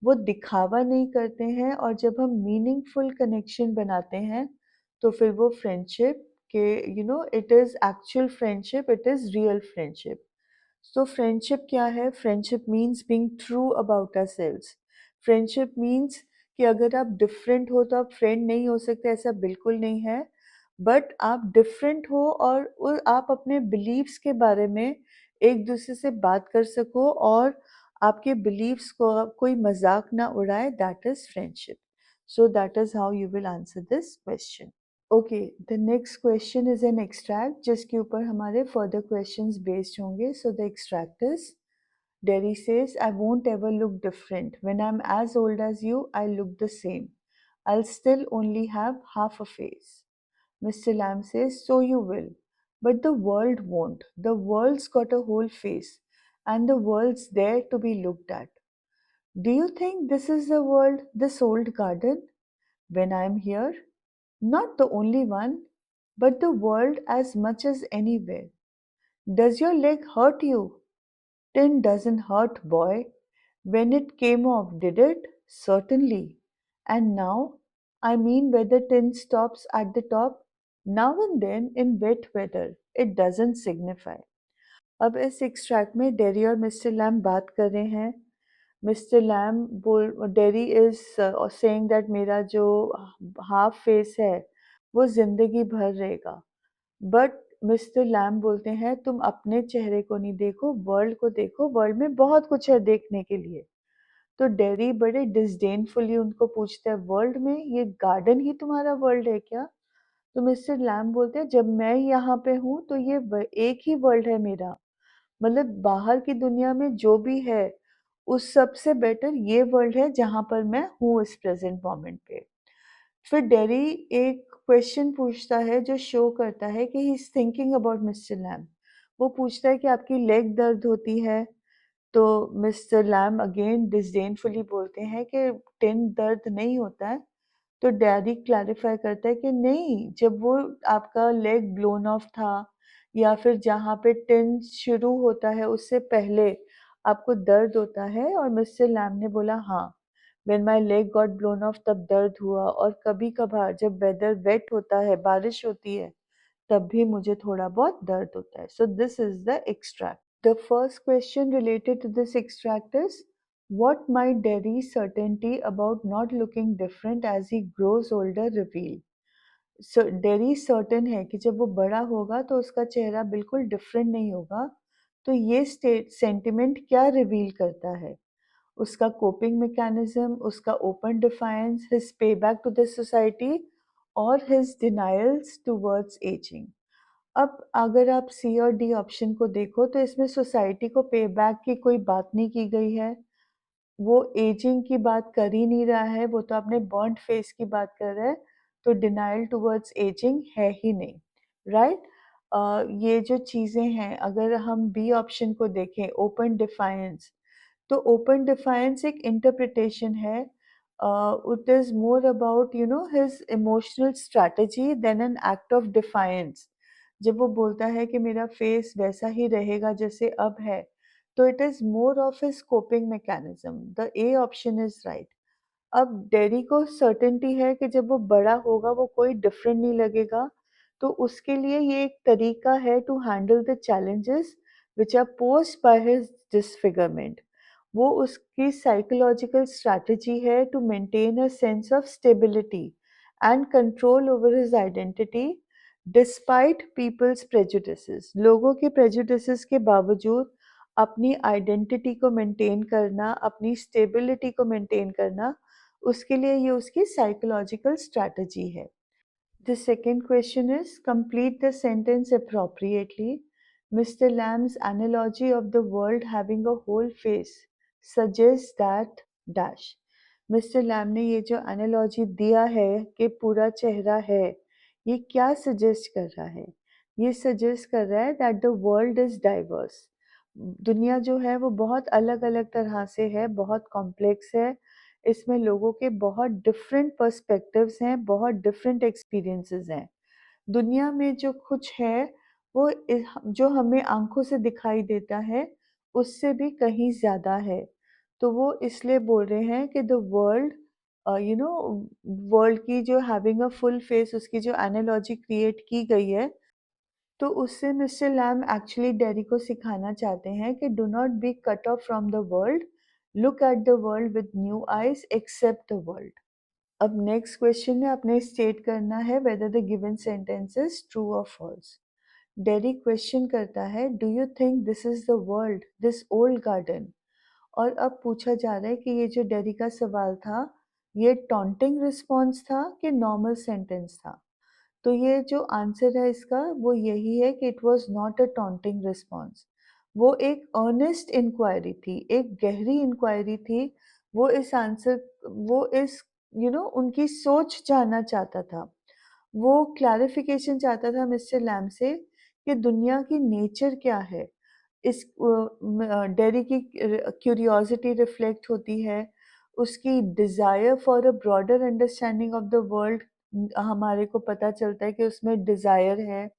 वो दिखावा नहीं करते हैं, और जब हम मीनिंगफुल कनेक्शन बनाते हैं, तो फिर वो फ्रेंडशिप के it is actual friendship, it is real friendship. So friendship क्या है? Friendship means being true about ourselves. Friendship means कि अगर आप डिफरेंट हो तो आप फ्रेंड नहीं हो सकते, ऐसा बिल्कुल नहीं है। बट आप डिफरेंट हो और आप अपने बिलीव्स के बारे में एक दूसरे से बात कर सको, और आपके बिलीव्स को कोई मजाक ना उड़ाए, that is friendship. So that is how you will answer this question. Okay, the next question is an extract जिसके ऊपर हमारे फर्दर क्वेश्चंस बेस्ड होंगे। So the extract is, Derry says, I won't ever look different. When I'm as old as you, I'll look the same. I'll still only have half a face. Mr. Lamb says, so you will. But the world won't. The world's got a whole face, and the world's there to be looked at. Do you think this is the world, this old garden? When I'm here? Not the only one. but the world as much as anywhere. Does your leg hurt you? Tin doesn't hurt, boy. When it came off, did it? Certainly. And now? I mean, whether tin stops at the top, now and then in wet weather, it doesn't signify. अब इस extract में dairy और Mr Lam बात कर रहे हैं। Mr Lam बोल dairy is saying that मेरा जो हाफ फेस है वो जिंदगी भर रहेगा। बट मिस्टर लैम बोलते हैं तुम अपने चेहरे को नहीं देखो, वर्ल्ड को देखो, वर्ल्ड में बहुत कुछ है देखने के लिए। तो डेरी बड़े डिस्डेनफुली उनको पूछता है, वर्ल्ड में ये गार्डन ही तुम्हारा वर्ल्ड है क्या? तो मिस्टर लैम बोलते हैं जब मैं यहाँ पे हूँ तो ये एक ही वर्ल्ड है मेरा। मतलब बाहर की दुनिया में जो भी है उस सब से बेटर ये वर्ल्ड है जहाँ पर मैं हूँ इस प्रेजेंट मोमेंट पे। फिर डेरी एक क्वेश्चन पूछता है जो शो करता है कि he is thinking about Mr Lamb. वो पूछता है कि आपकी लेग दर्द होती है? तो मिस्टर लैम अगेन डिसडेनफुली बोलते हैं कि टिन दर्द नहीं होता है। तो डैडी क्लैरिफाई करता है कि नहीं, जब वो आपका लेग ब्लोन ऑफ था या फिर जहाँ पे टिन शुरू होता है उससे पहले आपको दर्द होता है। और मिस्टर लैम ने बोला हाँ, when my leg got blown of तब दर्द हुआ, और कभी कभार जब वेदर वेट होता है, बारिश होती है, तब भी मुझे थोड़ा बहुत दर्द होता है। सो this is the extract. The first question related to this extract is, what might Derry's certainty about not looking different as he grows older reveal? Dairy certain है कि जब वो बड़ा होगा तो उसका चेहरा बिल्कुल डिफरेंट नहीं होगा। तो ये स्टेट सेंटिमेंट क्या रिवील करता है? उसका कोपिंग मैकेनिज्म, उसका open defiance, his pay back to the society और हिज डिनायल्स टूवर्ड्स एजिंग। अब अगर आप सी और डी ऑप्शन को देखो तो इसमें सोसाइटी को पे बैक की कोई बात नहीं की गई है। वो एजिंग की बात कर ही नहीं रहा है, वो तो अपने बर्न्ड फेस की बात कर रहा है। तो डिनायल टुवर्ड्स एजिंग है ही नहीं, राइट। ये जो चीज़ें हैं, अगर हम बी ऑप्शन को देखें, ओपन डिफायंस, तो ओपन डिफायंस एक इंटरप्रिटेशन है। It is more about his emotional strategy than an act of defiance. जब वो बोलता है कि मेरा फेस वैसा ही रहेगा जैसे अब है, तो it is more of his coping mechanism. The A option is right. अब डेरी को सर्टेनिटी है कि जब वो बड़ा होगा वो कोई डिफरेंट नहीं लगेगा। तो उसके लिए ये एक तरीका है to handle the challenges which are posed by his disfigurement. वो उसकी साइकोलॉजिकल स्ट्रैटेजी है to maintain a sense of stability and control over his identity despite people's prejudices. लोगों के प्रेजुडिसेस के बावजूद अपनी आइडेंटिटी को मेंटेन करना, अपनी स्टेबिलिटी को मेंटेन करना, उसके लिए ये उसकी साइकोलॉजिकल स्ट्रैटेजी है। The second question is, complete the sentence appropriately. Mr. Lamb's analogy of the world having a whole face suggests that dash. Mr Lamb ने ये जो एनालॉजी दिया है कि पूरा चेहरा है, ये क्या सजेस्ट कर रहा है? ये सजेस्ट कर रहा है that the world is diverse. दुनिया जो है वो बहुत अलग अलग तरह से है, बहुत कॉम्प्लेक्स है। इसमें लोगों के बहुत डिफरेंट पर्सपेक्टिव्स हैं, बहुत डिफरेंट एक्सपीरियंसेस हैं। दुनिया में जो कुछ है वो जो हमें आंखों से दिखाई देता है उससे भी कहीं ज़्यादा है। तो वो इसलिए बोल रहे हैं कि the world, you know, world की जो हैविंग अ फुल फेस, उसकी जो एनालॉजी क्रिएट की गई है, तो उससे मिस्टर लैम एक्चुअली डेरी को सिखाना चाहते हैं कि do not be cut off from the world, look at the world with new eyes, accept the world. अब नेक्स्ट क्वेश्चन में आपने स्टेट करना है whether the given sentence is true और फॉल्स। डेरी क्वेश्चन करता है, do you think this is the world, this old garden? और अब पूछा जा रहा है कि ये जो डेरी का सवाल था, ये टॉन्टिंग रिस्पॉन्स था कि नॉर्मल सेंटेंस था? तो ये जो आंसर है इसका वो यही है कि it was not a taunting response. वो एक अर्नेस्ट इंक्वायरी थी, एक गहरी इंक्वायरी थी। वो इस आंसर, वो इस उनकी सोच जानना चाहता था। वो क्लैरिफिकेशन चाहता था मिस्टर लैम से कि दुनिया की नेचर क्या है। इस डेरी की क्यूरियोसिटी रिफ्लेक्ट होती है, उसकी desire for a broader understanding of the world हमारे को पता चलता है कि उसमें डिज़ायर है।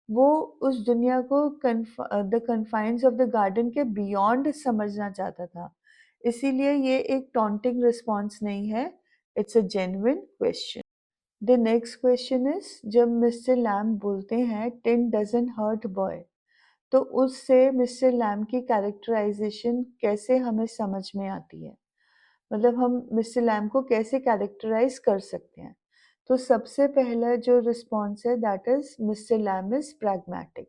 वो उस दुनिया को द कन्फाइन्स ऑफ द गार्डन के बियॉन्ड समझना चाहता था। इसीलिए ये एक टॉन्टिंग रिस्पॉन्स नहीं है, it's a genuine question. The next question is, जब मिस्टर लैम्ब बोलते हैं टिन डज़न्ट हर्ट बॉय, तो उससे मिस्टर लैम्ब की कैरेक्टराइज़ेशन कैसे हमें समझ में आती है? मतलब हम मिस्टर लैम्ब को कैसे कैरेक्टराइज़ कर सकते हैं? तो सबसे पहला जो रिस्पॉन्स है that is Mr Lamb is pragmatic.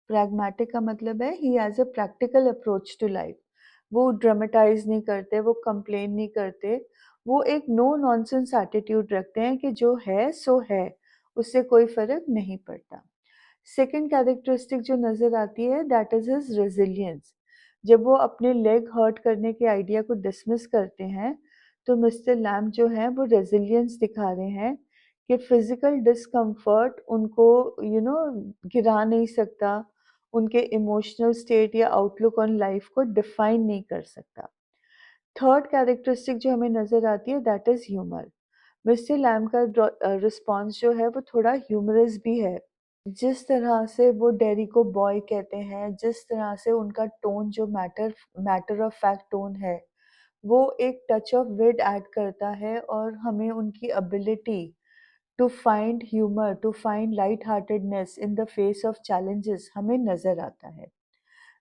Pragmatic का मतलब है he has a practical approach to life. वो ड्रामेटाइज़ नहीं करते, वो कंप्लेन नहीं करते, वो एक नो नॉनसेंस एटीट्यूड रखते हैं कि जो है सो है, उससे कोई फ़र्क नहीं पड़ता। सेकंड कैरेक्टरिस्टिक जो नज़र आती है दैट इज़ हिज़ रेज़िलियंस। जब वो अपने लेग हर्ट करने के आइडिया को डिसमिस करते हैं, तो मिस्टर लैम्ब जो हैं वो रेज़िलियंस दिखा रहे हैं कि फ़िज़िकल डिस्कम्फ़र्ट उनको गिरा नहीं सकता, उनके इमोशनल स्टेट या आउटलुक ऑन लाइफ़ को डिफ़ाइन नहीं कर सकता। थर्ड कैरेक्टरिस्टिक जो हमें नज़र आती है that is humour. Mister Lamb का रिस्पॉन्स जो है वो थोड़ा ह्यूमरस भी है। जिस तरह से वो डेरी को बॉय कहते हैं, जिस तरह से उनका टोन जो मैटर ऑफ फैक्ट टोन है, वो एक टच ऑफ विट ऐड करता है और हमें उनकी ability to find humour, to find light heartedness in the face of challenges हमें नज़र आता है।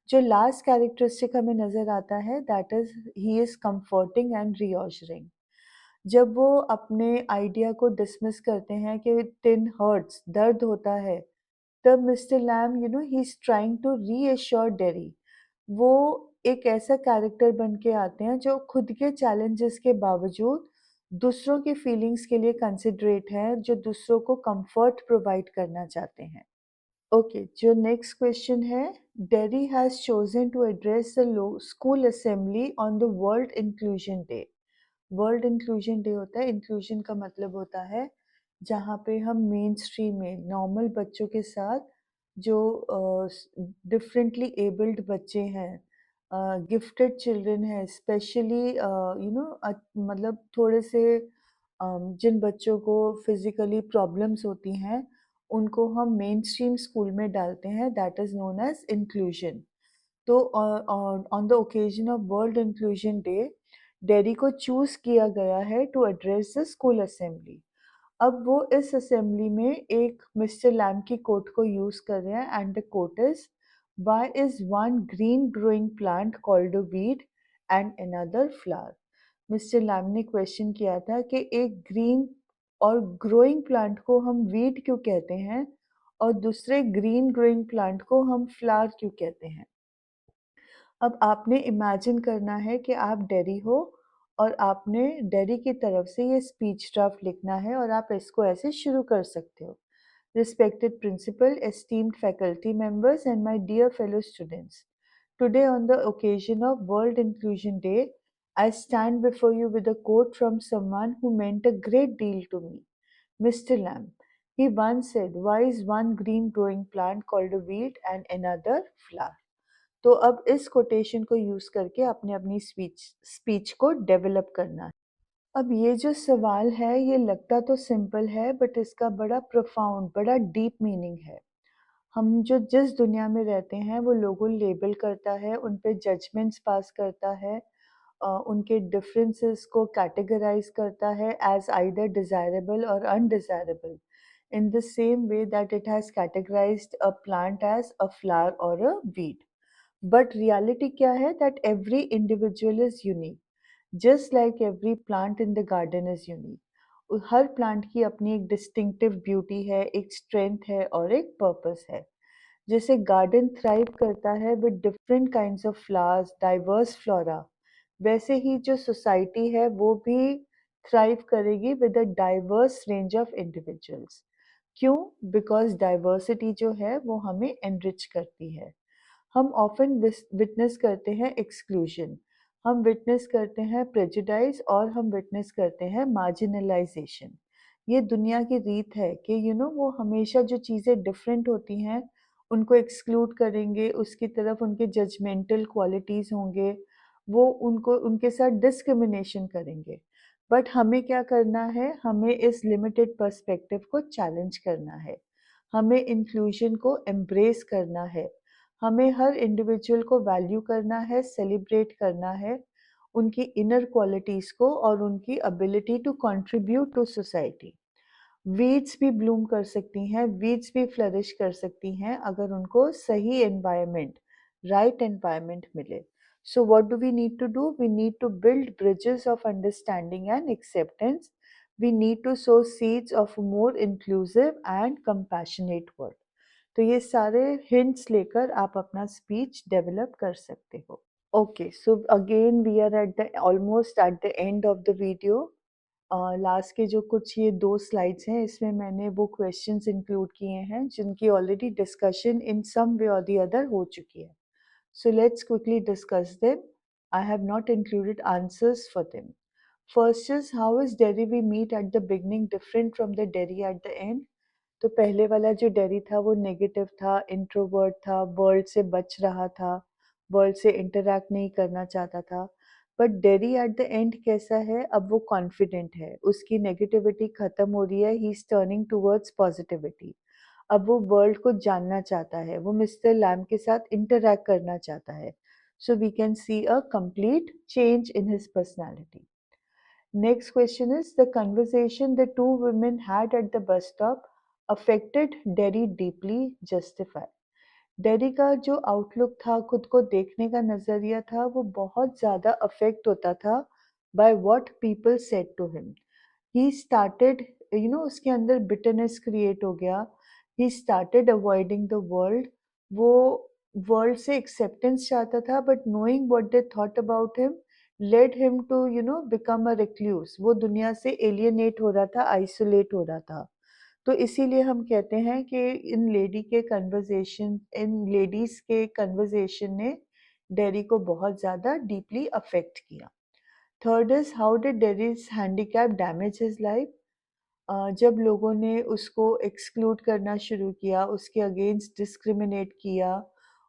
जो लास्ट कैरेक्टरिस्टिक हमें नज़र आता है that is he is comforting and reassuring. जब वो अपने आइडिया को डिसमिस करते हैं कि टिन हर्ट्स, दर्द होता है, तब Mr Lamb he is trying to reassure Derry. वो एक ऐसा कैरेक्टर बन के आते हैं जो खुद के चैलेंजेस के बावजूद दूसरों की फीलिंग्स के लिए कंसिडरेट हैं, जो दूसरों को कंफर्ट प्रोवाइड करना चाहते हैं। ओके, जो नेक्स्ट क्वेश्चन है, Derry has chosen to address the low school assembly on the world inclusion day. World inclusion day होता है, इंक्लूजन का मतलब होता है जहाँ पे हम मेन स्ट्रीम में नॉर्मल बच्चों के साथ जो डिफरेंटली एबल्ड बच्चे हैं, गिफ्टेड चिल्ड्रन हैं, स्पेशली मतलब थोड़े से जिन बच्चों को फिजिकली प्रॉब्लम्स होती हैं, उनको हम मेन स्ट्रीम स्कूल में डालते हैं, that is known as inclusion. तो on the occasion of world inclusion day, Derry को चूज़ किया गया है to address the school assembly. अब वो इस असेंबली में एक मिस्टर लैम्ब की कोट को यूज़ कर रहे हैं and the quote is, why is one green growing plant called a weed and another flower. Mister Lamb ने क्वेश्चन किया था कि एक ग्रीन और ग्रोइंग प्लांट को हम वीड क्यों कहते हैं और दूसरे ग्रीन ग्रोइंग प्लांट को हम फ्लावर क्यों कहते हैं। अब आपने इमेजिन करना है कि आप डेरी हो और आपने डेरी की तरफ से ये स्पीच ड्राफ्ट लिखना है और आप इसको ऐसे शुरू कर सकते हो। Respected principal, esteemed faculty members, and my dear fellow students. Today, on the occasion of World Inclusion Day, I stand before you with a quote from someone who meant a great deal to me, Mr. Lamb. He once said, why is one green growing plant called a weed and another flower? तो अब इस quotation को use करके आपने अपनी speech speech को develop करना है। अब ये जो सवाल है ये लगता तो सिंपल है बट इसका बड़ा प्रोफाउंड, बड़ा डीप मीनिंग है। हम जो जिस दुनिया में रहते हैं वो लोगों लेबल करता है, उन पे जजमेंट्स पास करता है, उनके डिफरेंसेस को कैटेगराइज करता है एज आइदर डिज़ायरेबल और undesirable, in the same way that it has categorised a plant as a flower और अ वीड। बट रियलिटी क्या है that every individual is unique, just like every plant in the garden is unique. हर plant की अपनी एक distinctive beauty है, एक strength है और एक पर्पस है। जैसे गार्डन थ्राइव करता है with different kinds of flowers, diverse flora, वैसे ही जो सोसाइटी है वो भी थ्राइव करेगी with a diverse range of individuals. क्यों? बिकॉज डाइवर्सिटी जो है वो हमें एनरिच करती है। हम ऑफन विटनेस करते हैं एक्सक्लूजन, हम विटनेस करते हैं प्रेजुडाइज और हम विटनेस करते हैं मार्जिनलाइजेशन। ये दुनिया की रीत है कि वो हमेशा जो चीज़ें डिफरेंट होती हैं उनको एक्सक्लूड करेंगे, उसकी तरफ उनके जजमेंटल क्वालिटीज़ होंगे, वो उनको उनके साथ डिस्क्रिमिनेशन करेंगे। बट हमें क्या करना है, हमें इस लिमिटेड पर्सपेक्टिव को चैलेंज करना है, हमें इंक्लूजन को एम्ब्रेस करना है, हमें हर इंडिविजुअल को वैल्यू करना है, सेलिब्रेट करना है, उनकी इनर क्वालिटीज़ को और उनकी ability to contribute to society. Weeds भी ब्लूम कर सकती हैं, वीड्स भी फ्लरिश कर सकती हैं अगर उनको सही एनवायरनमेंट, राइट एनवायरनमेंट मिले। So what do we need to do? We need to build bridges of understanding and acceptance. We need to sow seeds of a more inclusive and compassionate world. तो ये सारे hints लेकर आप अपना speech develop कर सकते हो। Okay, so again we are at the almost at the end of the video. Last के जो कुछ ये 2 स्लाइड्स हैं, इसमें मैंने वो क्वेश्चंस इंक्लूड किए हैं जिनकी ऑलरेडी डिस्कशन इन सम वे और द अदर हो चुकी है। So let's quickly discuss them. I have not included answers for them. First is, how is Derry we meet at the beginning different from the Derry at the end? तो पहले वाला जो dairy था वो negative था, introvert था, world से बच रहा था, वर्ल्ड से इंटरैक्ट नहीं करना चाहता था। But dairy eight the and कैसा है, अब वो कॉन्फिडेंट है, उसकी नेगेटिविटी खत्म हो रही है, he is turning towards positivity. अब वो वर्ल्ड को जानना चाहता है, वो मिस्टर लैम के साथ इंटरैक्ट करना चाहता है। So we can see a complete change in his personality. Next question is, the conversation the two women had at the bus stop affected Derry deeply. Justify. Dairy का जो outlook था, खुद को देखने का नज़रिया था, वो बहुत ज़्यादा अफेक्ट होता था by what people said to him. He started, उसके अंदर बिटरनेस क्रिएट हो गया। He started avoiding the world. वो वर्ल्ड से एक्सेप्टेंस चाहता था, but knowing what they thought about him led him to become a recluse. वो दुनिया से एलियनेट हो रहा था, आइसोलेट हो रहा था। तो इसीलिए हम कहते हैं कि इन लेडीज के कन्वर्सेशन ने डेरी को बहुत ज़्यादा डीपली अफेक्ट किया। Third is, how did dairies handicap damage his life? जब लोगों ने उसको एक्सक्लूड करना शुरू किया, उसके अगेंस्ट डिस्क्रिमिनेट किया,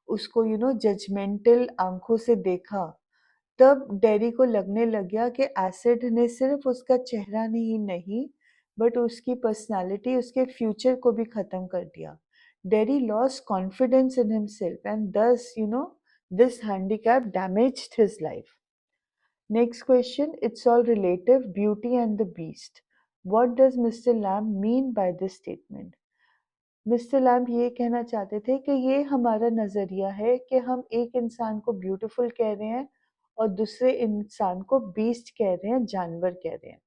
उसको जजमेंटल आंखों से देखा, तब डेरी को लगने लग गया कि एसिड ने सिर्फ उसका चेहरा नहीं नहीं बट उसकी पर्सनालिटी, उसके फ्यूचर को भी ख़त्म कर दिया। Derry lost confidence in himself and thus this handicap damaged his life. Next question, it's all relative, beauty and the beast. What does Mr. Lamb mean by this statement? Mister lamb ये कहना चाहते थे कि ये हमारा नज़रिया है कि हम एक इंसान को ब्यूटीफुल कह रहे हैं और दूसरे इंसान को बीस्ट कह रहे हैं, जानवर कह रहे हैं।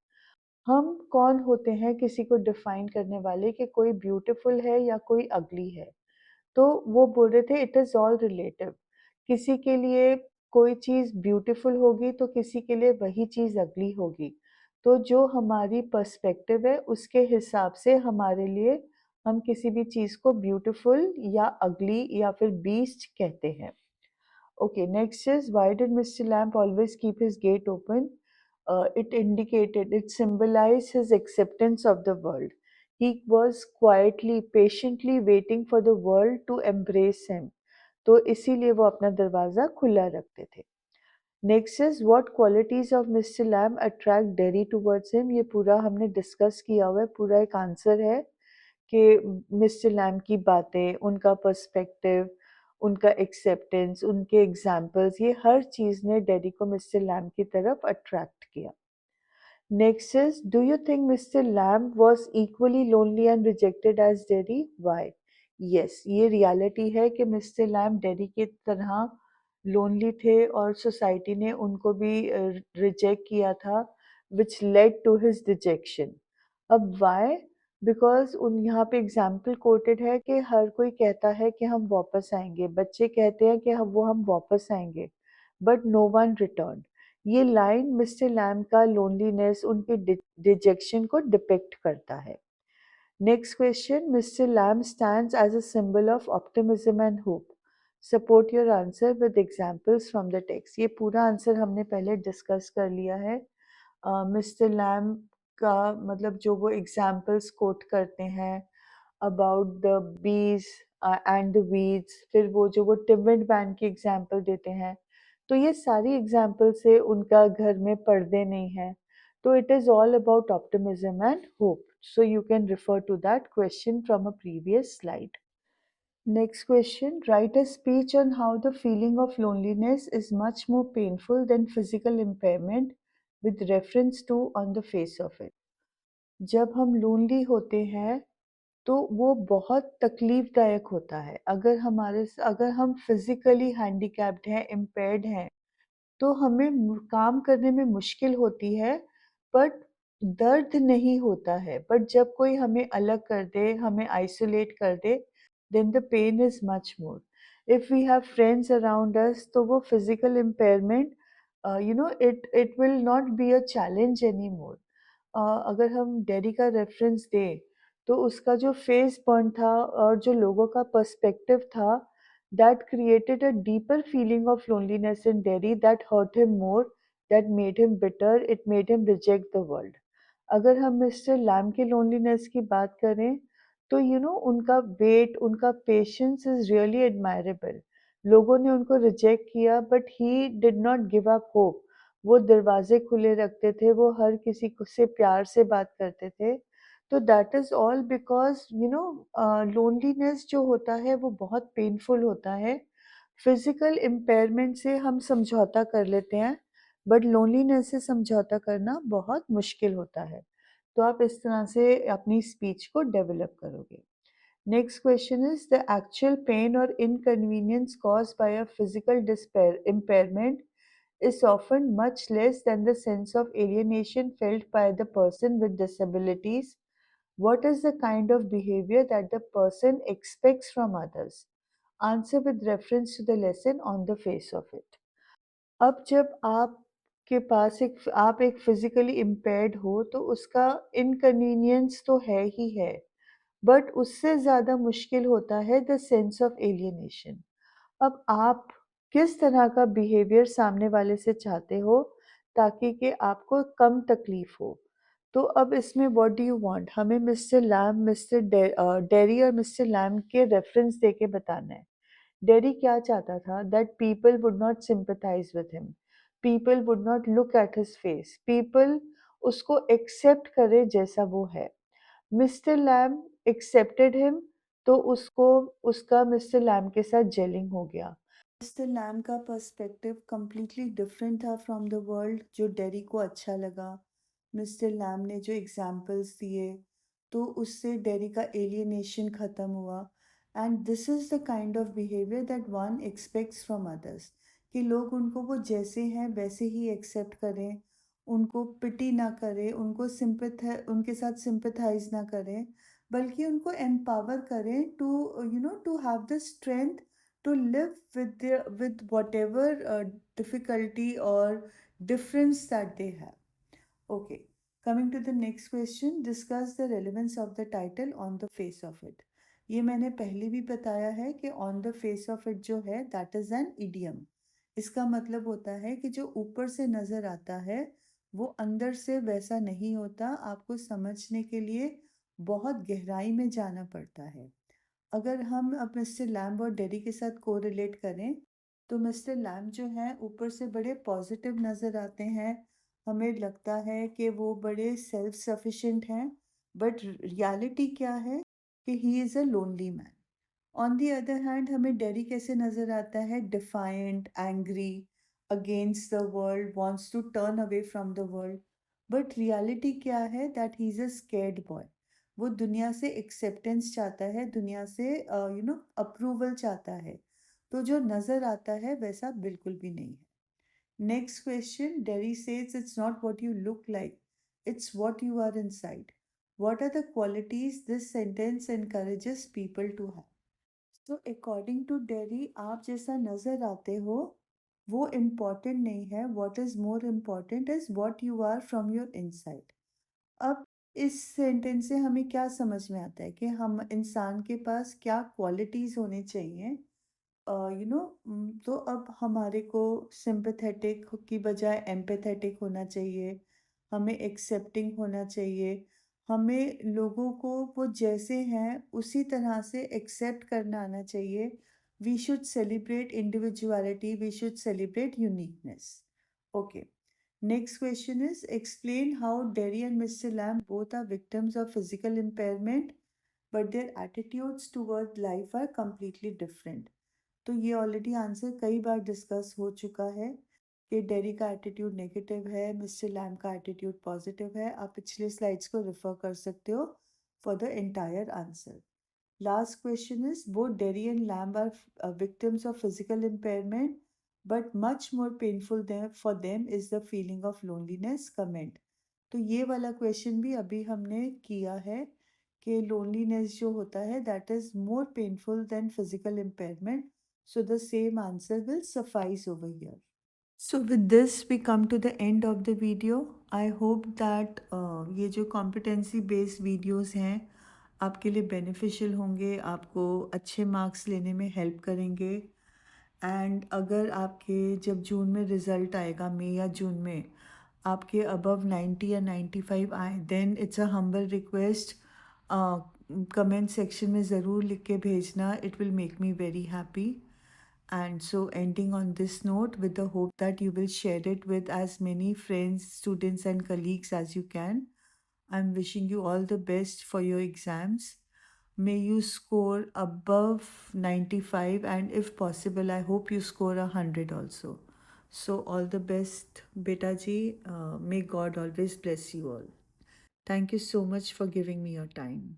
हम कौन होते हैं किसी को डिफाइन करने वाले कि कोई ब्यूटीफुल है या कोई अगली है? तो वो बोल रहे थे, इट इज़ ऑल रिलेटिव। किसी के लिए कोई चीज़ ब्यूटीफुल होगी तो किसी के लिए वही चीज़ अगली होगी। तो जो हमारी पर्सपेक्टिव है उसके हिसाब से हमारे लिए हम किसी भी चीज़ को ब्यूटीफुल या अगली या फिर बीस्ट कहते हैं। Okay, next is, why did Mr. Lamp always keep his gate open? It symbolized his acceptance of the world. He was quietly, patiently waiting for the world to embrace him. तो इसीलिए वो अपना दरवाज़ा खुला रखते थे। Next is, what qualities of Mr Lamb attract Derry towards him? ये पूरा हमने डिस्कस किया हुआ है, पूरा एक आंसर है कि मिस्टर लैम की बातें, उनका पर्सपेक्टिव, उनका एक्सेप्टेंस, उनके एग्जाम्पल्स, ये हर चीज़ ने डेरी को मिस्टर लैम की तरफ अट्रैक्ट किया। Next is, do you think Mr. Lamb was equally lonely and rejected as Derry? Why? Yes, ये रियलिटी है कि मिस्टर लैम्ब डेरी की तरह लोनली थे और सोसाइटी ने उनको भी रिजेक्ट किया था, which led to his rejection. अब वाई? बिकॉज उन यहाँ पे एग्जाम्पल कोटेड है कि हर कोई कहता है कि हम वापस आएंगे, बच्चे कहते हैं कि हम वापस आएंगे, बट नो वन रिटर्न। ये लाइन मिस्टर लैम का लोनलीनेस, उनके डिजेक्शन को डिपिक्ट करता है। Next question, Mr Lamb stands as a symbol of optimism and hope. Support your answer with examples from the text. ये पूरा आंसर हमने पहले डिस्कस कर लिया है। मिस्टर लैम का मतलब जो वो एग्जांपल्स कोट करते हैं अबाउट द बीज एंड द वीड्स, फिर वो टिम्बर्ड मैन की एग्जांपल देते हैं, तो ये सारी एग्जाम्पल से उनका घर में पर्दे नहीं हैं, So it is all about optimism and hope. So you can refer to that question from a previous slide. Next question. Write a speech on how the feeling of loneliness is much more painful than physical impairment with reference to on the face of it. जब हम lonely होते हैं तो वो बहुत तकलीफदायक होता है। अगर हम फिजिकली हैंडीकैप्ड हैं, इम्पेयर्ड हैं, तो हमें काम करने में मुश्किल होती है, बट दर्द नहीं होता है। बट जब कोई हमें अलग कर दे, हमें आइसोलेट कर दे, then the pain is much more. If we have friends around us, तो वो physical impairment, it will not be a challenge any more. अगर हम डेरी का रेफरेंस दें, तो उसका जो फेस बर्न था और जो लोगों का पर्सपेक्टिव था, that created a deeper feeling of loneliness in Derry that hurt him more, that made him bitter, it made him reject the world. अगर हम मिस्टर लैम की लोनलीनेस की बात करें, तो उनका वेट, उनका पेशेंस इज रियली एडमायरेबल। लोगों ने उनको रिजेक्ट किया, but he did not give up hope. वो दरवाजे खुले रखते थे, वो हर किसी से प्यार से बात करते थे। तो that is all because loneliness जो होता है वो बहुत पेनफुल होता है। फिजिकल इम्पेयरमेंट से हम समझौता कर लेते हैं, बट लोनलीनेस से समझौता करना बहुत मुश्किल होता है। तो आप इस तरह से अपनी स्पीच को डेवलप करोगे। Next question is the actual pain और inconvenience caused by a physical despair impairment is often much less than the sense of alienation felt by the person with disabilities. What is the kind of behavior that the person expects from others? Answer with reference to the lesson on the face of it. अब जब आप एक physically impaired हो, तो उसका inconvenience तो है ही है, बट उससे ज़्यादा मुश्किल होता है द सेंस ऑफ एलियनेशन। अब आप किस तरह का बिहेवियर सामने वाले से चाहते हो, ताकि कि आपको कम तकलीफ हो। तो अब इसमें व्हाट डू यू वांट, हमें मिस्टर लैम, डेरी और मिस्टर लैम के रेफरेंस देके बताना है। डेरी क्या चाहता था, that people would not sympathise with him, people would not look at his face, people उसको एक्सेप्ट करे जैसा वो है। मिस्टर लैम एक्सेप्टेड हिम, तो उसको उसका मिस्टर लैम के साथ जेलिंग हो गया। मिस्टर लैम का पर्सपेक्टिव कम्प्लीटली डिफरेंट था फ्रॉम द वर्ल्ड, जो डेरी को अच्छा लगा। मिस्टर लैम ने जो एग्जाम्पल्स दिए, तो उससे डेरी का एलियनेशन ख़त्म हुआ। And this is the kind of behaviour that one aspects from others, कि लोग उनको वो जैसे हैं वैसे ही एक्सेप्ट करें, उनको पिटी ना करें, उनके साथ सिंपथाइज ना करें, बल्कि उनको एम्पावर करें to to have the strength to live with whatever difficulty or difference that they have. Okay, coming to the next question, discuss the relevance of the title on the face of it. ये मैंने पहले भी बताया है कि on the face of it जो है that is an idiom. इसका मतलब होता है कि जो ऊपर से नज़र आता है वो अंदर से वैसा नहीं होता, आपको समझने के लिए बहुत गहराई में जाना पड़ता है। अगर हम अब मिस्टर लैम्ब और डेरी के साथ कोरिलेट करें, तो मिस्टर लैम्ब जो हैं ऊपर से बड़े पॉजिटिव नज़र आते हैं, हमें लगता है कि वो बड़े सेल्फ सफिशिएंट हैं, बट रियलिटी क्या है कि he is a lonely man. On the other hand हमें डेरी कैसे नज़र आता है, defiant, angry, against the world, wants to turn away from the world. But reality क्या है, that he is a scared boy. वो दुनिया से एक्सेप्टेंस चाहता है, दुनिया से अप्रूवल चाहता है। तो जो नज़र आता है वैसा बिल्कुल भी नहीं है। Next question, Derry says it's not what you look like, it's what you are inside. What are the qualities this sentence encourages people to have? तो अकॉर्डिंग टू डेरी, आप जैसा नज़र आते हो वो इम्पॉर्टेंट नहीं है, what is more important is what you are from your inside. अब इस सेंटेंस से हमें क्या समझ में आता है कि हम इंसान के पास क्या क्वालिटीज़ होनी चाहिए। तो अब हमारे को सिंपैथेटिक की बजाय एम्पैथेटिक होना चाहिए, हमें एक्सेप्टिंग होना चाहिए, हमें लोगों को वो जैसे हैं उसी तरह से एक्सेप्ट करना आना चाहिए। We should celebrate individuality, we should celebrate uniqueness. Okay, Next question is, explain how Derry and Mr. Lamb both are victims of physical impairment, but their attitudes toward life are completely different. तो ये already answer कई बार discuss हो चुका है कि Derry का attitude negative है, Mr Lamb का एटीट्यूड पॉजिटिव है। आप पिछले स्लाइड्स को रेफर कर सकते हो for the entire answer. Last question is, both Derry and Lamb are victims of physical impairment, but much more painful for them is the feeling of loneliness. Comment. तो ये वाला क्वेश्चन भी अभी हमने किया है कि लोनलीनेस जो होता है that is more painful than physical impairment, so the same answer will suffice over here. So with this we come to the end of the video. I hope that ये जो competency based videos हैं आपके लिए beneficial होंगे, आपको अच्छे marks लेने में help करेंगे। एंड अगर आपके जब जून में रिज़ल्ट आएगा, मई या जून में, आपके अबव 90 या 95 आए, then it's a humble request, comment section में ज़रूर लिख के भेजना। It will make me very happy. And so, ending on this note, with the hope that you will share it with as many friends, students, and colleagues as you can, I'm wishing you all the best for your exams. May you score above 95, and if possible, I hope you score 100 also. So, all the best, Beta ji. May God always bless you all. Thank you so much for giving me your time.